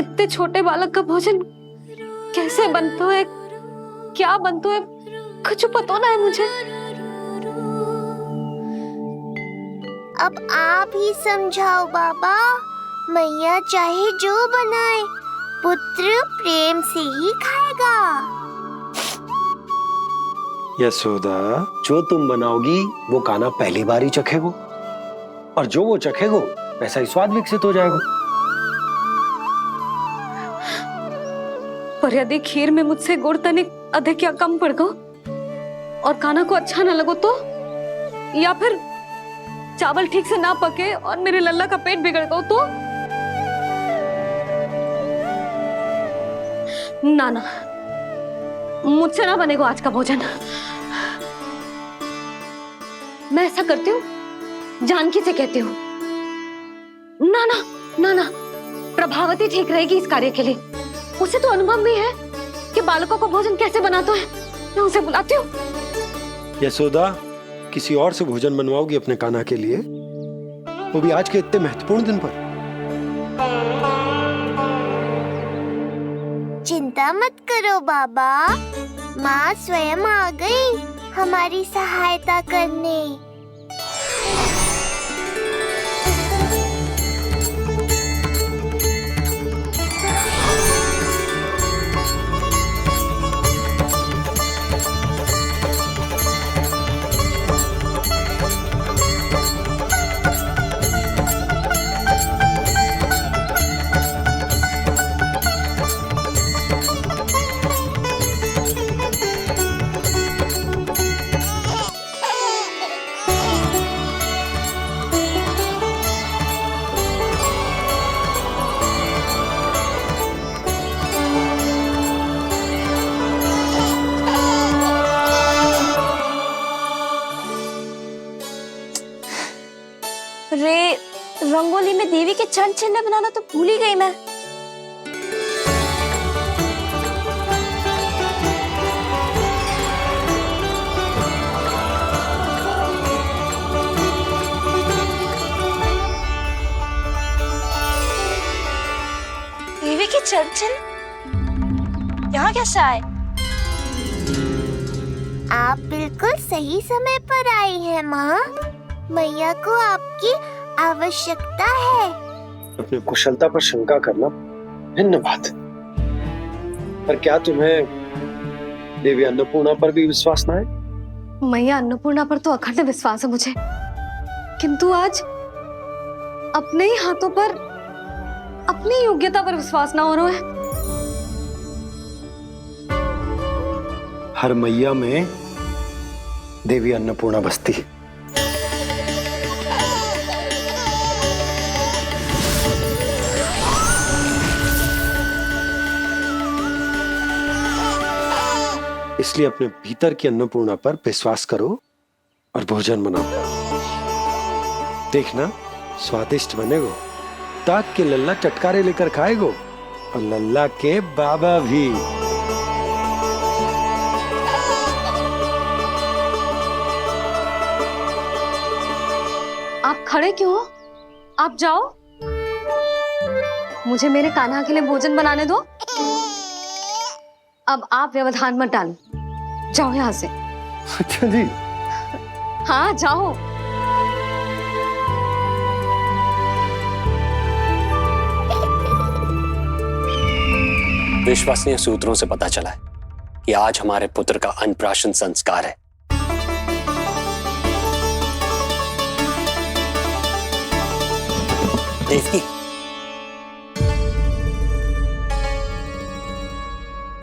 इतने छोटे बालक का भोजन कैसे बनता है, क्या बनता है, कुछ पता ना है मुझे। अब आप ही समझाओ बाबा। मैया चाहे जो बनाए, पुत्र प्रेम से ही खाएगा। यशोदा, जो तुम बनाओगी वो कान्हा पहली बार ही चखेगो, और जो वो चखेगो वैसा ही स्वाद विकसित हो जाएगा। पर यदि खीर में मुझसे गुड़ तनिक अधिक या कम पड़ गो और कान्हा को अच्छा ना लगो तो, या फिर चावल ठीक से ना पके और मेरे लल्ला का पेट बिगड़ गो तो? ना ना, मुझसे ना बनेगा आज का भोजन। मैं ऐसा करती हूँ, जानकी से कहती हूँ। ना ना ना ना, प्रभावती ठीक रहेगी इस कार्य के लिए। उसे तो अनुभव भी है कि बालकों को भोजन कैसे बनाता है। मैं उसे बुलाती हूँ। यशोदा, किसी और से भोजन बनवाओगी अपने कान्हा के लिए, वो भी आज के इतने महत्वपूर्ण दिन पर? चिंता मत करो बाबा, माँ स्वयं आ गई हमारी सहायता करने। रे, रंगोली में देवी के चरण चिन्ह बनाना तो भूल ही गई मैं। देवी के चरण चिन्ह यहाँ कैसे आए? आप बिल्कुल सही समय पर आई हैं माँ। मैया को आपकी आवश्यकता है। अपनी कुशलता पर शंका करना भिन्न बात, पर क्या तुम्हें देवी अन्नपूर्णा पर भी विश्वास ना है? मैया अन्नपूर्णा पर तो अखंड विश्वास है मुझे, किंतु आज अपने ही हाथों पर अपनी योग्यता पर विश्वास ना हो रहा है। हर मैया में देवी अन्नपूर्णा बसती है। इसलिए अपने भीतर की अन्नपूर्णा पर विश्वास करो और भोजन बनाओ। देखना स्वादिष्ट बनेगो, ताक के लल्ला चटकारे लेकर खाएगो और लल्ला के बाबा भी। आप खड़े क्यों हो? आप जाओ, मुझे मेरे कान्हा के लिए भोजन बनाने दो। अब आप व्यवधान मत डालो, जाओ यहाँ से। अच्छा जी। हाँ जाओ। विश्वसनीय सूत्रों से पता चला है कि आज हमारे पुत्र का अन्नप्राशन संस्कार है। देवकी,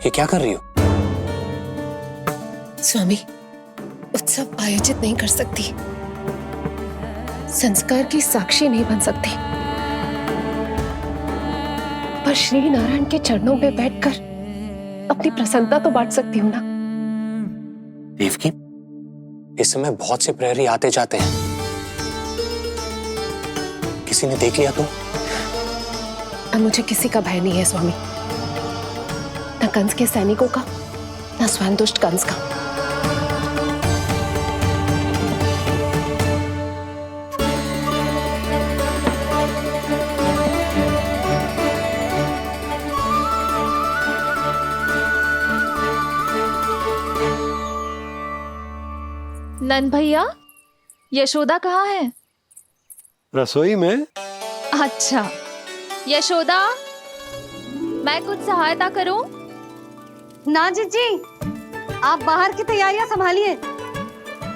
ये क्या कर रही हो? स्वामी, उत्सव आयोजित नहीं कर सकती, संस्कार की साक्षी नहीं बन सकती, पर श्री नारायण के चरणों में बैठकर अपनी प्रसन्नता तो बांट सकती हूँ ना। देवकी, इस समय बहुत से प्रहरी आते जाते हैं, किसी ने देख लिया तो? अब मुझे किसी का भय नहीं है स्वामी, न कंस के सैनिकों का, न स्वयं दुष्ट कंस का। नंद भैया, यशोदा कहाँ है? रसोई में। अच्छा, यशोदा, मैं कुछ सहायता करूं? ना जीजी, आप बाहर की तैयारियां संभालिए।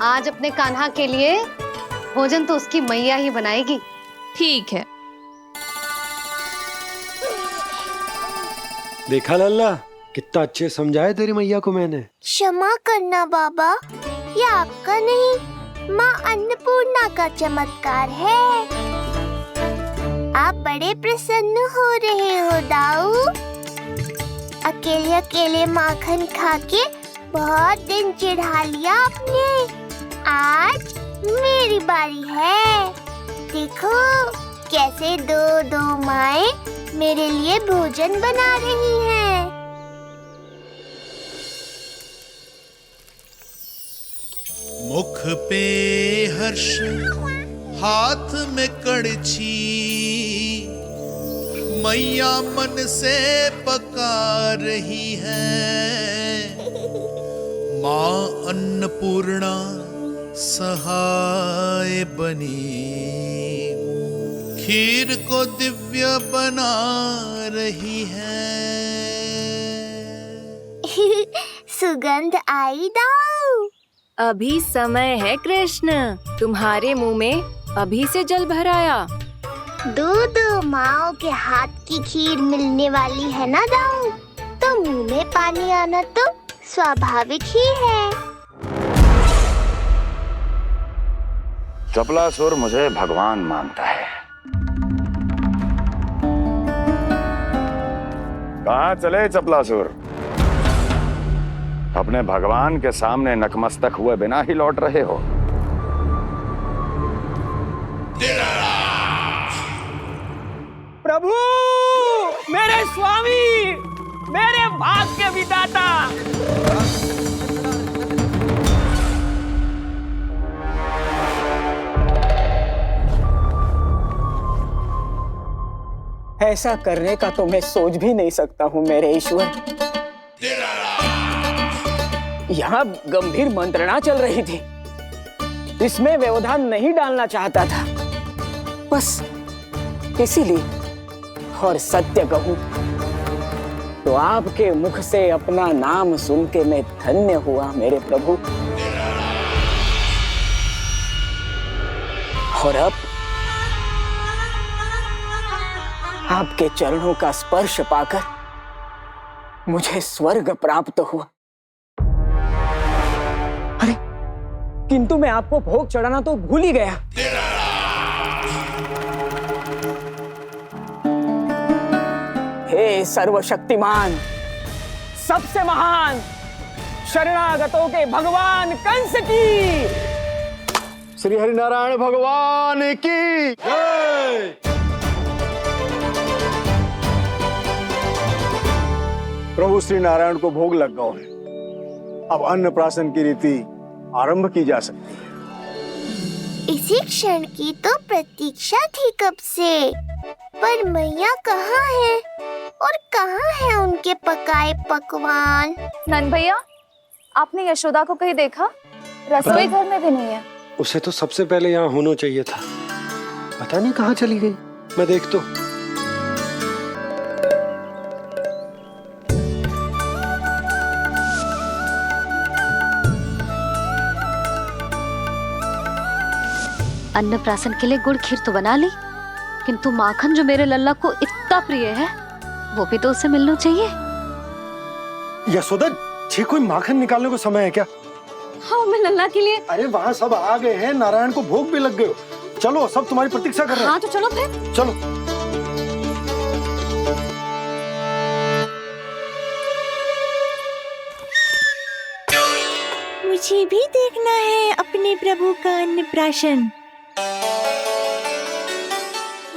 आज अपने कान्हा के लिए भोजन तो उसकी मैया ही बनाएगी। ठीक है। देखा लल्ला, कितना अच्छे समझाया तेरी मैया को मैंने। क्षमा करना बाबा, ये आपका नहीं, माँ अन्नपूर्णा का चमत्कार है। आप बड़े प्रसन्न हो रहे हो दाऊ। अकेले अकेले माखन खा के बहुत दिन चिढ़ा लिया आपने। आज मेरी बारी है। देखो कैसे दो दो माएं मेरे लिए भोजन बना रही हैं। मुख पे हर्ष, हाथ में कड़छी, मैया मन से पका रही है। माँ अन्नपूर्णा सहाय बनी, खीर को दिव्य बना रही है। सुगंध आई दाऊ। अभी समय है कृष्ण, तुम्हारे मुंह में अभी से जल भर आया। दो माओ के हाथ की खीर मिलने वाली है ना दाऊ, तो मुंह में पानी आना तो स्वाभाविक ही है। चपलासुर मुझे भगवान मानता है। कहाँ चले चपलासुर? अपने भगवान के सामने नतमस्तक हुए बिना ही लौट रहे हो। प्रभु, मेरे स्वामी, मेरे भाग्य विधाता। ऐसा करने का तो मैं सोच भी नहीं सकता हूँ मेरे ईश्वर। यहाँ गंभीर मंत्रणा चल रही थी, इसमें व्यवधान नहीं डालना चाहता था, बस इसीलिए। और सत्य कहूं तो आपके मुख से अपना नाम सुन के मैं धन्य हुआ मेरे प्रभु। और अब आपके चरणों का स्पर्श पाकर मुझे स्वर्ग प्राप्त हुआ। अरे किंतु मैं आपको भोग चढ़ाना तो भूल ही गया। हे सर्वशक्तिमान, सबसे महान, शरणागतों के भगवान कंस की, श्री हरिनारायण भगवान की जय। प्रभु श्री नारायण को भोग लग गया है, अब अन्नप्राशन की रीति आरंभ की जा सकती है। इसी क्षण की तो प्रतीक्षा थी कब से, पर मैया कहाँ है और कहाँ है उनके पकाए पकवान? नंद भैया, आपने यशोदा को कहीं देखा? रसोई घर में भी नहीं है। उसे तो सबसे पहले यहाँ होना चाहिए था, पता नहीं कहाँ चली गई। मैं देख तो। अन्नप्राशन के लिए गुड़ खीर तो बना ली, किंतु माखन जो मेरे लल्ला को इतना प्रिय है वो भी तो उसे मिलना चाहिए। यशोदा जी, कोई माखन निकालने को समय है क्या? हाँ, मैं लल्ला के लिए। अरे वहाँ सब आ गए हैं, नारायण को भोग भी लग गए हो। चलो, सब तुम्हारी प्रतीक्षा कर रहे हैं। हाँ तो चलो फिर। चलो। मुझे भी देखना है अपने प्रभु का अन्नप्राशन।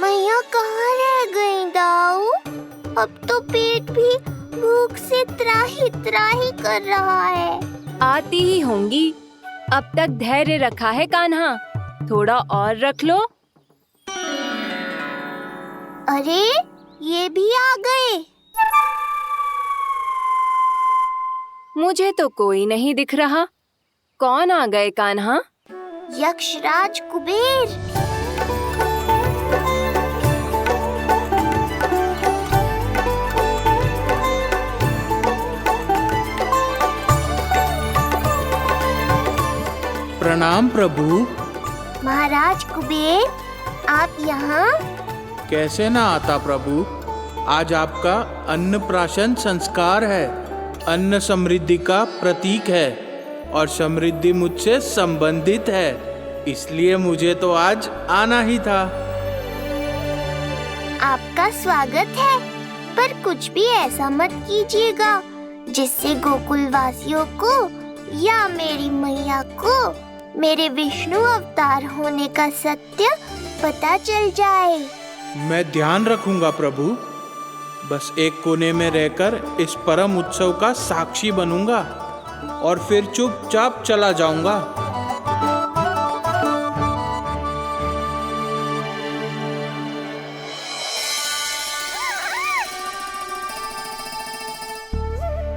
मैया कहाँ रह गई दाऊ? अब तो पेट भी भूख से त्राही त्राही कर रहा है। आती ही होंगी, अब तक धैर्य रखा है कान्हा, थोड़ा और रख लो। अरे ये भी आ गए। मुझे तो कोई नहीं दिख रहा, कौन आ गए कान्हा? यक्षराज कुबेर। प्रणाम प्रभु। महाराज कुबेर, आप यहाँ? कैसे ना आता प्रभु। आज आपका अन्नप्राशन संस्कार है। अन्न समृद्धि का प्रतीक है और समृद्धि मुझसे संबंधित है, इसलिए मुझे तो आज आना ही था। आपका स्वागत है, पर कुछ भी ऐसा मत कीजिएगा जिससे गोकुल वासियों को या मेरी मैया को मेरे विष्णु अवतार होने का सत्य पता चल जाए। मैं ध्यान रखूंगा प्रभु। बस एक कोने में रहकर इस परम उत्सव का साक्षी बनूंगा और फिर चुपचाप चला जाऊंगा।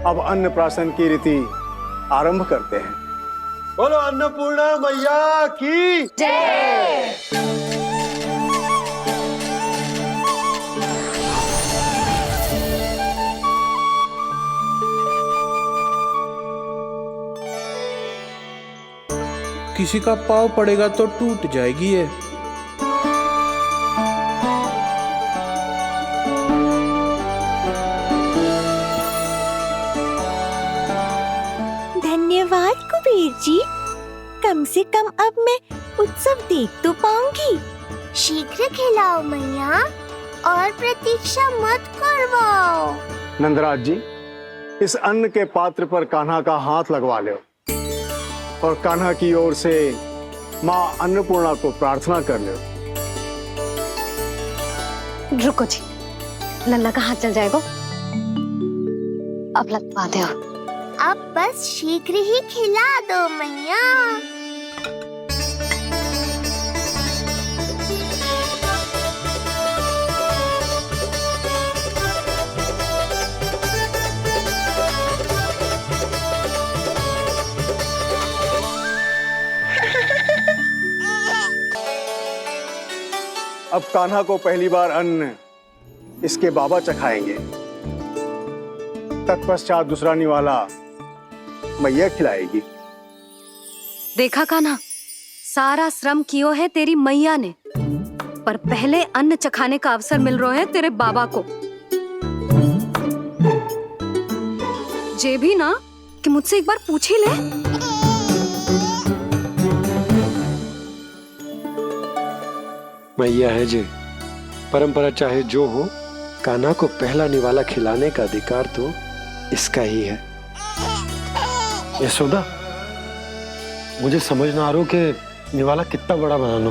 अब अन्नप्राशन की रीति आरंभ करते हैं। बोलो अन्नपूर्णा मैया की जय। किसी का पाँव पड़ेगा तो टूट जाएगी ये। धन्यवाद कुबेर जी, कम से कम अब मैं उत्सव देख तो पाऊंगी। शीघ्र खिलाओ मैया और प्रतीक्षा मत करवाओ। नंदराज जी, इस अन्न के पात्र पर कान्हा का हाथ लगवा लो और कान्हा की ओर से माँ अन्नपूर्णा को प्रार्थना कर लो। रुको जी, लल्ला का हाथ चल जाएगा। अब लगवा दो। अब बस शीघ्र ही खिला दो मैया। अब कान्हा को पहली बार अन्न इसके बाबा चखाएंगे। तत्पश्चात दूसरा निवाला मैया खिलाएगी। देखा कान्हा, सारा श्रम कियो है तेरी मैया ने, पर पहले अन्न चखाने का अवसर मिल रहा है तेरे बाबा को। जे भी ना कि मुझसे एक बार पूछ ही ले। मैया है जे, परंपरा चाहे जो हो, कान्हा को पहला निवाला खिलाने का अधिकार तो इसका ही है। यशोदा, मुझे समझ ना आ रहा कि निवाला कितना बड़ा बनाना।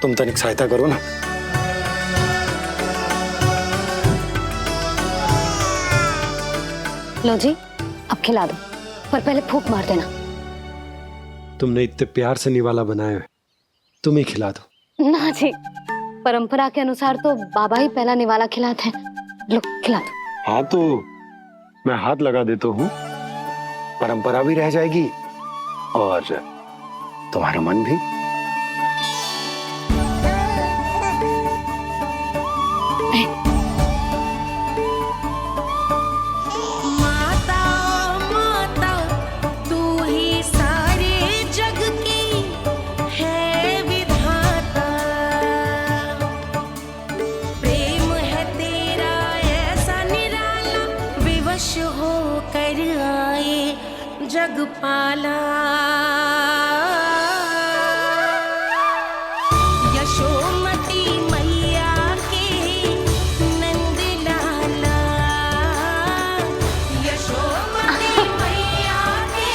तुम तनिक सहायता करो ना। लो जी, अब खिला दो, पर पहले फूंक मार देना। तुमने इतने प्यार से निवाला बनाया है, तुम ही खिला दो। ना जी, परंपरा के अनुसार तो बाबा ही पहला निवाला खिलाते हैं। लो खिला दो। हाँ तो मैं हाथ लगा देता हूँ, परंपरा भी रह जाएगी और तुम्हारा मन भी। माता माता तू ही सारे जग की है विधाता, प्रेम है तेरा ऐसा निराला, विवश होकर आए जग पाला। यशोमती मैया के नंद लाला, यशोमती मैया के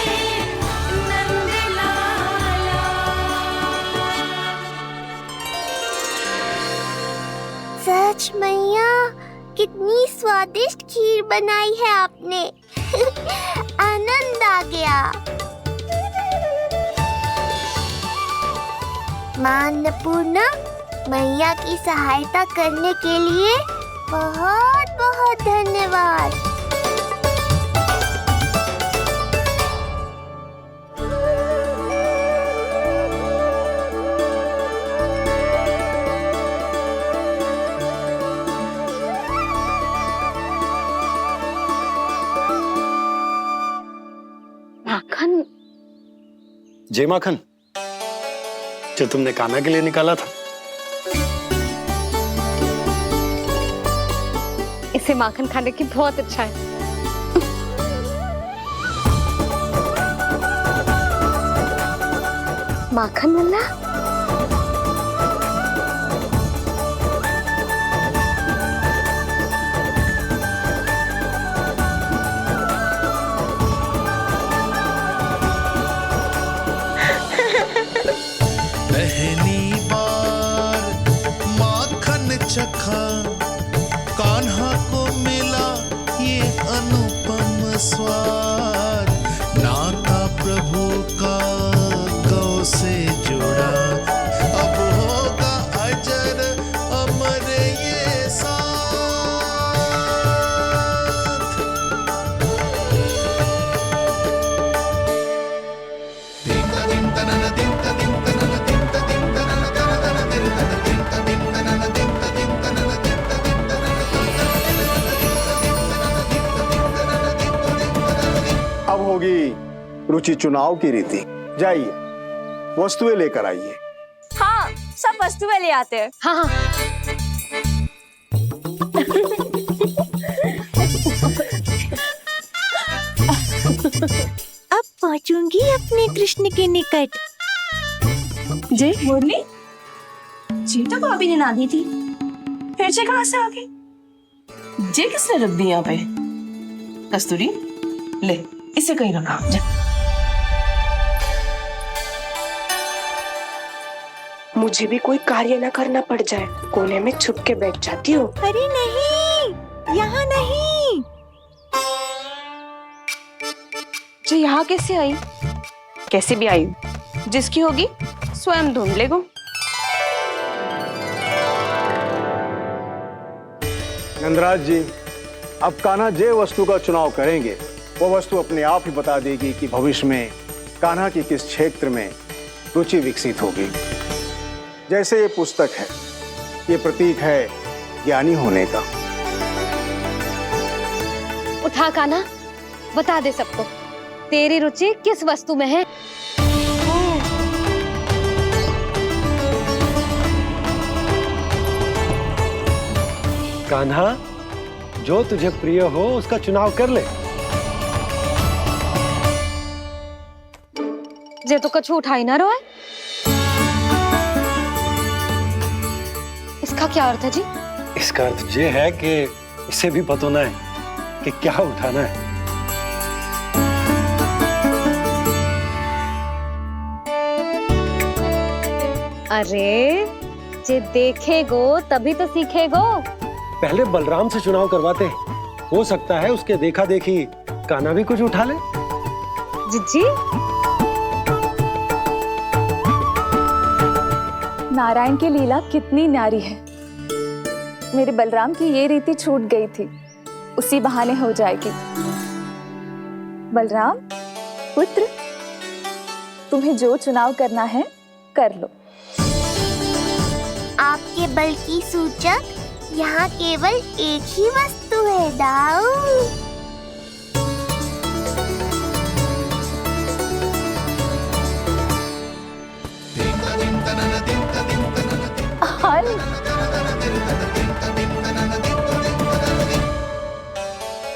नंद लाला। सच मैया, कितनी स्वादिष्ट खीर बनाई है आपने। आनंद आ गया। मां अन्नपूर्णा, मैया की सहायता करने के लिए बहुत बहुत धन्यवाद। जे माखन जो तुमने कान्हा के लिए निकाला था। इसे माखन खाने की बहुत अच्छा है। माखन लल्ला, पहली बार माखन चखा, कान्हा को मिला ये अनुपम स्वाद। नाता प्रभु का गौ से जुड़ा, अब होगा अजर अमर ये साथ। अब होगी रुचि चुनाव की रीति। जाइए वस्तुएं लेकर आइए। हाँ, सब वस्तुएं ले आते हैं। हाँ हाँ। अब पहुंचूंगी अपने कृष्ण के निकट। जय मुरली, जी तो भाभी ने ना दी थी, फिर से कहाँ से आ गई? जे किसने रख दी यहाँ पे? कस्तूरी, ले इसे कहीं रखा जा। मुझे भी कोई कार्य न करना पड़ जाए, कोने में छुप के बैठ जाती हो। अरे नहीं, यहाँ नहीं। जो यहाँ कैसे आई? कैसे भी आई, जिसकी होगी स्वयं ढूंढ लेगो। नंदराज जी, अब कान्हा जे वस्तु का चुनाव करेंगे वो वस्तु अपने आप ही बता देगी कि भविष्य में कान्हा की किस क्षेत्र में रुचि विकसित होगी। जैसे ये पुस्तक है, ये प्रतीक है ज्ञानी होने का। उठा कान्हा, बता दे सबको तेरी रुचि किस वस्तु में है। कान्हा, जो तुझे प्रिय हो उसका चुनाव कर ले। जे तो कछु उठाई ना रहा है। इसका क्या अर्थ है जी? इसका अर्थ ये है कि इसे भी पता ना है कि क्या उठाना है। अरे जे देखेगो तभी तो सीखेगो। पहले बलराम से चुनाव करवाते हैं, हो सकता है उसके देखा देखी कान्हा भी कुछ उठा ले। जीजी, नारायण की लीला कितनी न्यारी है। मेरे बलराम की ये रीति छूट गई थी, उसी बहाने हो जाएगी। बलराम पुत्र, तुम्हें जो चुनाव करना है कर लो। आपके बल की सूचक यहाँ केवल एक ही वस्तु है दाऊ।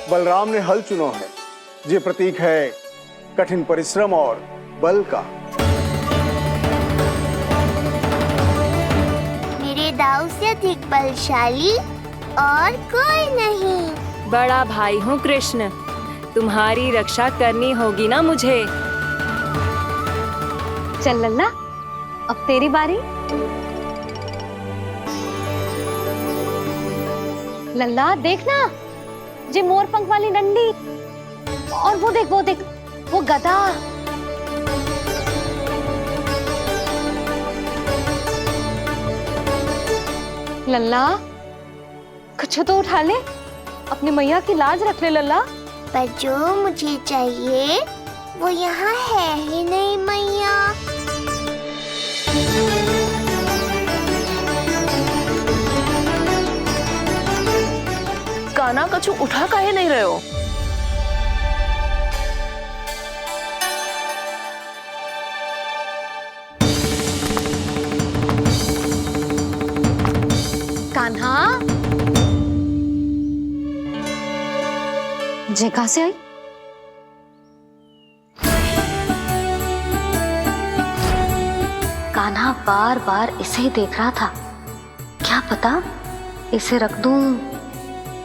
बलराम ने हल चुना है, ये प्रतीक है कठिन परिश्रम और बल का। मेरे दाऊ से अधिक बलशाली और कोई नहीं। बड़ा भाई हूँ कृष्ण, तुम्हारी रक्षा करनी होगी ना मुझे। चल लल्ला, अब तेरी बारी। लल्ला देखना, जे मोर पंख वाली डंडी, और वो देख वो गदा। लल्ला कुछ तो उठा ले, अपनी मैया की लाज रख ले लल्ला। पर जो मुझे चाहिए वो यहाँ है ही नहीं मैया। कान्हा कछु उठा काहे नहीं रहे हो? कान्हा जय कहाँ से आई? कान्हा बार बार इसे ही देख रहा था। क्या पता इसे रख दूं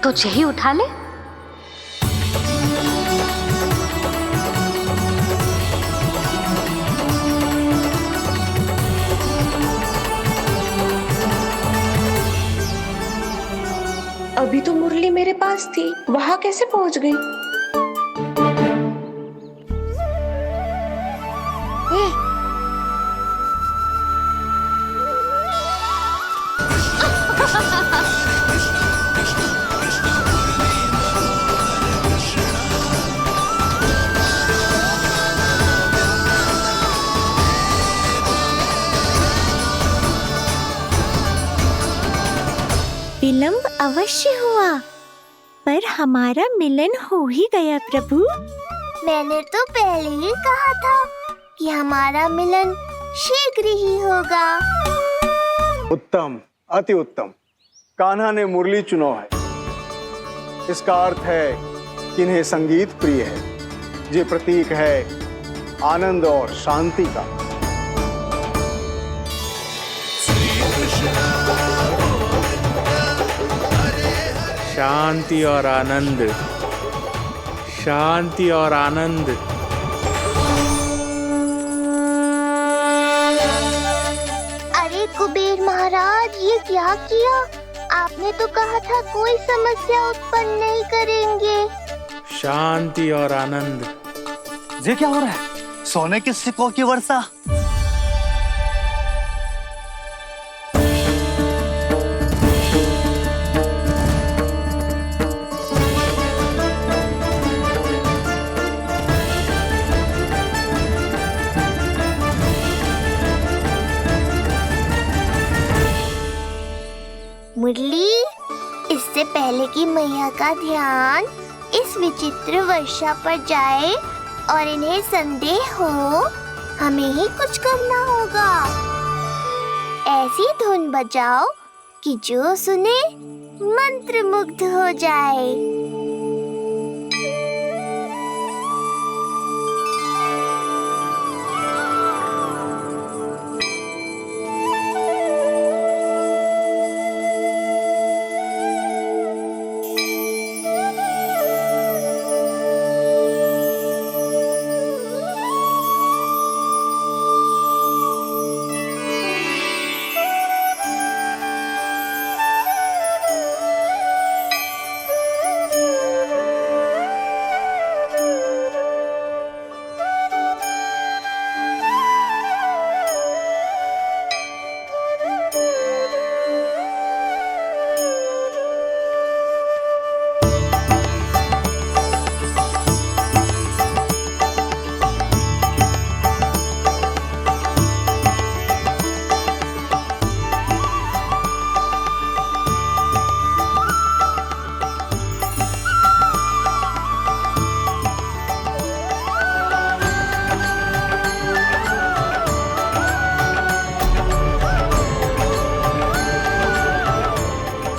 तो जय ही उठा ले। अभी तो मुरली मेरे पास थी, वहां कैसे पहुंच गई? विलंब अवश्य हुआ, पर हमारा मिलन हो ही गया प्रभु। मैंने तो पहले ही कहा था कि हमारा मिलन शीघ्र ही होगा। उत्तम, अति उत्तम। कान्हा ने मुरली चुना है, इसका अर्थ है कि इन्हें संगीत प्रिय है। ये प्रतीक है आनंद और शांति का। शांति और आनंद, शांति और आनंद। अरे कुबेर महाराज, ये क्या किया? आपने तो कहा था कोई समस्या उत्पन्न नहीं करेंगे। शांति और आनंद। ये क्या हो रहा है? सोने के सिक्कों की वर्षा। मुरली, इससे पहले कि मैया का ध्यान इस विचित्र वर्षा पर जाए और इन्हें संदेह हो, हमें ही कुछ करना होगा। ऐसी धुन बजाओ कि जो सुने मंत्रमुग्ध हो जाए।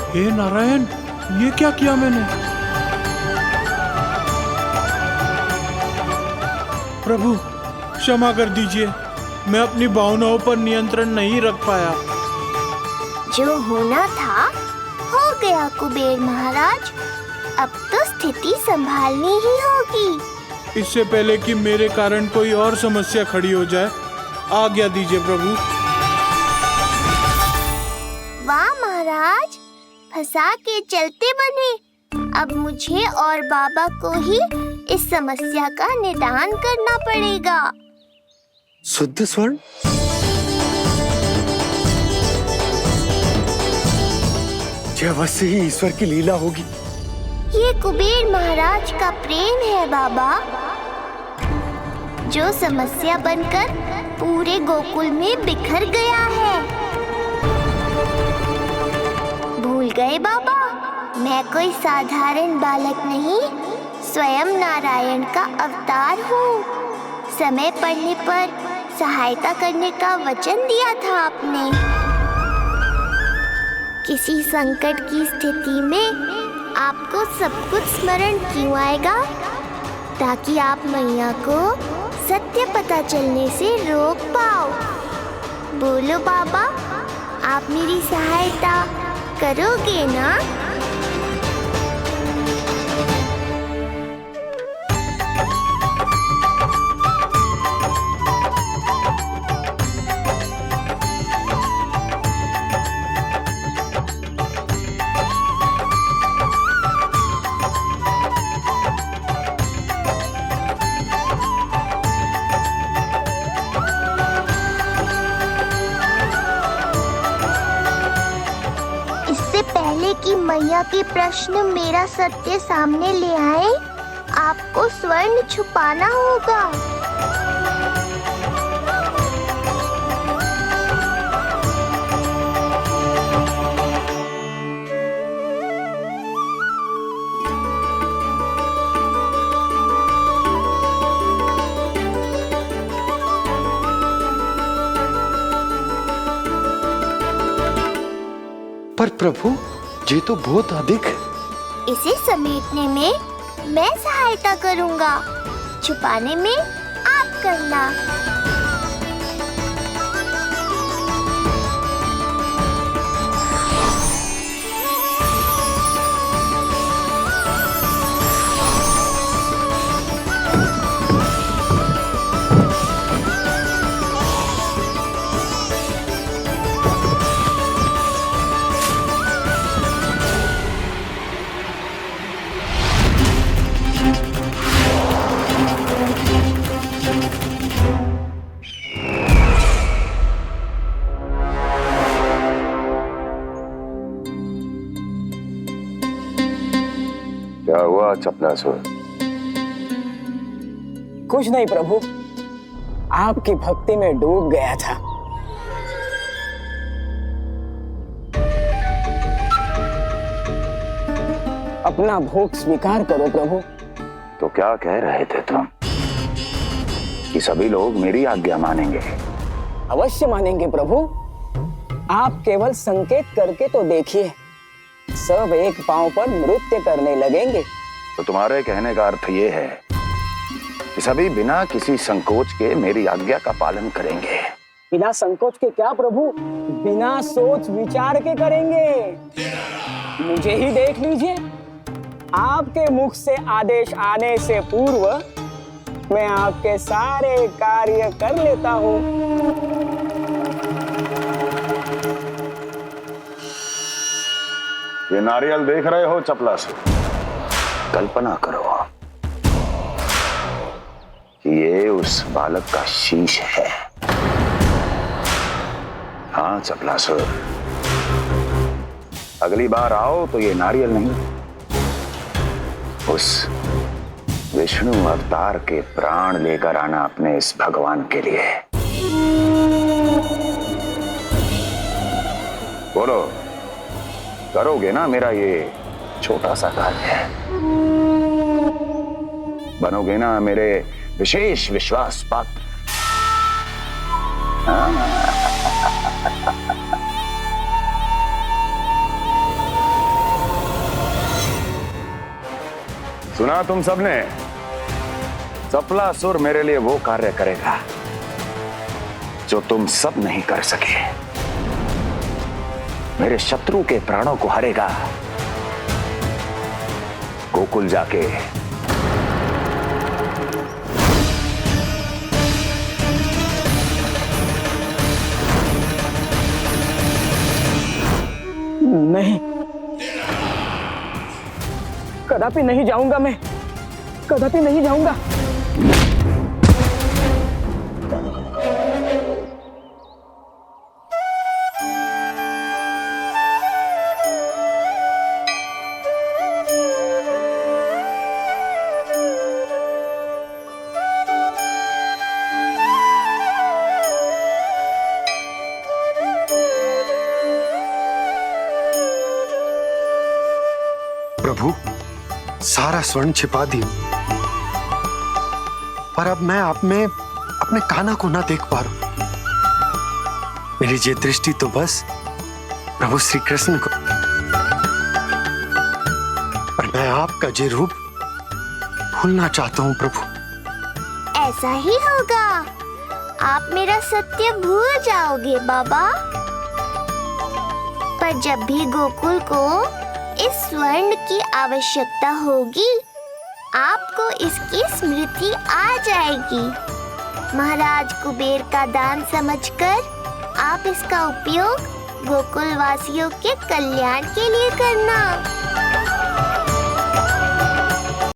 हे नारायण, ये क्या किया मैंने? प्रभु क्षमा कर दीजिए, मैं अपनी भावनाओं पर नियंत्रण नहीं रख पाया। जो होना था हो गया कुबेर महाराज। अब तो स्थिति संभालनी ही होगी। इससे पहले कि मेरे कारण कोई और समस्या खड़ी हो जाए, आज्ञा दीजिए प्रभु। वाह महाराज, फंसा के चलते बने। अब मुझे और बाबा को ही इस समस्या का निदान करना पड़ेगा। शुद्ध स्वर्ण? यह अवश्य ही ईश्वर की लीला होगी। ये कुबेर महाराज का प्रेम है बाबा, जो समस्या बनकर पूरे गोकुल में बिखर गया है। भूल गए बाबा, मैं कोई साधारण बालक नहीं, स्वयं नारायण का अवतार हूँ। समय पड़ने पर सहायता करने का वचन दिया था आपने। किसी संकट की स्थिति में आपको सब कुछ स्मरण क्यों आएगा? ताकि आप मैया को सत्य पता चलने से रोक पाओ। बोलो बाबा, आप मेरी सहायता करोगे ना? कि मैया के प्रश्न मेरा सत्य सामने ले आए, आपको स्वर्ण छुपाना होगा। पर प्रभु, ये तो बहुत अधिक है। इसे समेटने में मैं सहायता करूंगा, छुपाने में आप करना। क्या हुआ चपलासुर? कुछ नहीं प्रभु, आपकी भक्ति में डूब गया था। अपना भोग स्वीकार करो प्रभु। तो क्या कह रहे थे तुम कि सभी लोग मेरी आज्ञा मानेंगे? अवश्य मानेंगे प्रभु। आप केवल संकेत करके तो देखिए, सब एक पांव पर नृत्य करने लगेंगे। तो तुम्हारे कहने का अर्थ ये है कि सभी बिना किसी संकोच के मेरी आज्ञा का पालन करेंगे? बिना संकोच के क्या प्रभु, बिना सोच विचार के करेंगे। मुझे ही देख लीजिए, आपके मुख से आदेश आने से पूर्व मैं आपके सारे कार्य कर लेता हूँ। ये नारियल देख रहे हो चपलासुर? कल्पना करो कि ये उस बालक का शीश है। हाँ चपलासुर, अगली बार आओ तो ये नारियल नहीं, उस विष्णु अवतार के प्राण लेकर आना अपने इस भगवान के लिए। बोलो, करोगे ना मेरा ये छोटा सा कार्य? बनोगे ना मेरे विशेष विश्वास पात्र? सुना तुम सबने? चपलासुर मेरे लिए वो कार्य करेगा जो तुम सब नहीं कर सके। मेरे शत्रु के प्राणों को हरेगा। गोकुल जाके नहीं, कदापि नहीं जाऊंगा मैं, कदापि नहीं जाऊंगा। प्रभु, सारा स्वर्ण छिपा दी, पर अब मैं आप में अपने कान्हा को ना देख पा रहा हूं। मेरी ये दृष्टि तो बस प्रभु श्री कृष्ण को, पर मैं आपका ये रूप भूलना चाहता हूँ प्रभु। ऐसा ही होगा, आप मेरा सत्य भूल जाओगे बाबा। पर जब भी गोकुल को इस स्वर्ण की आवश्यकता होगी, आपको इसकी स्मृति आ जाएगी। महाराज कुबेर का दान समझकर आप इसका उपयोग गोकुल वासियों के कल्याण के लिए करना।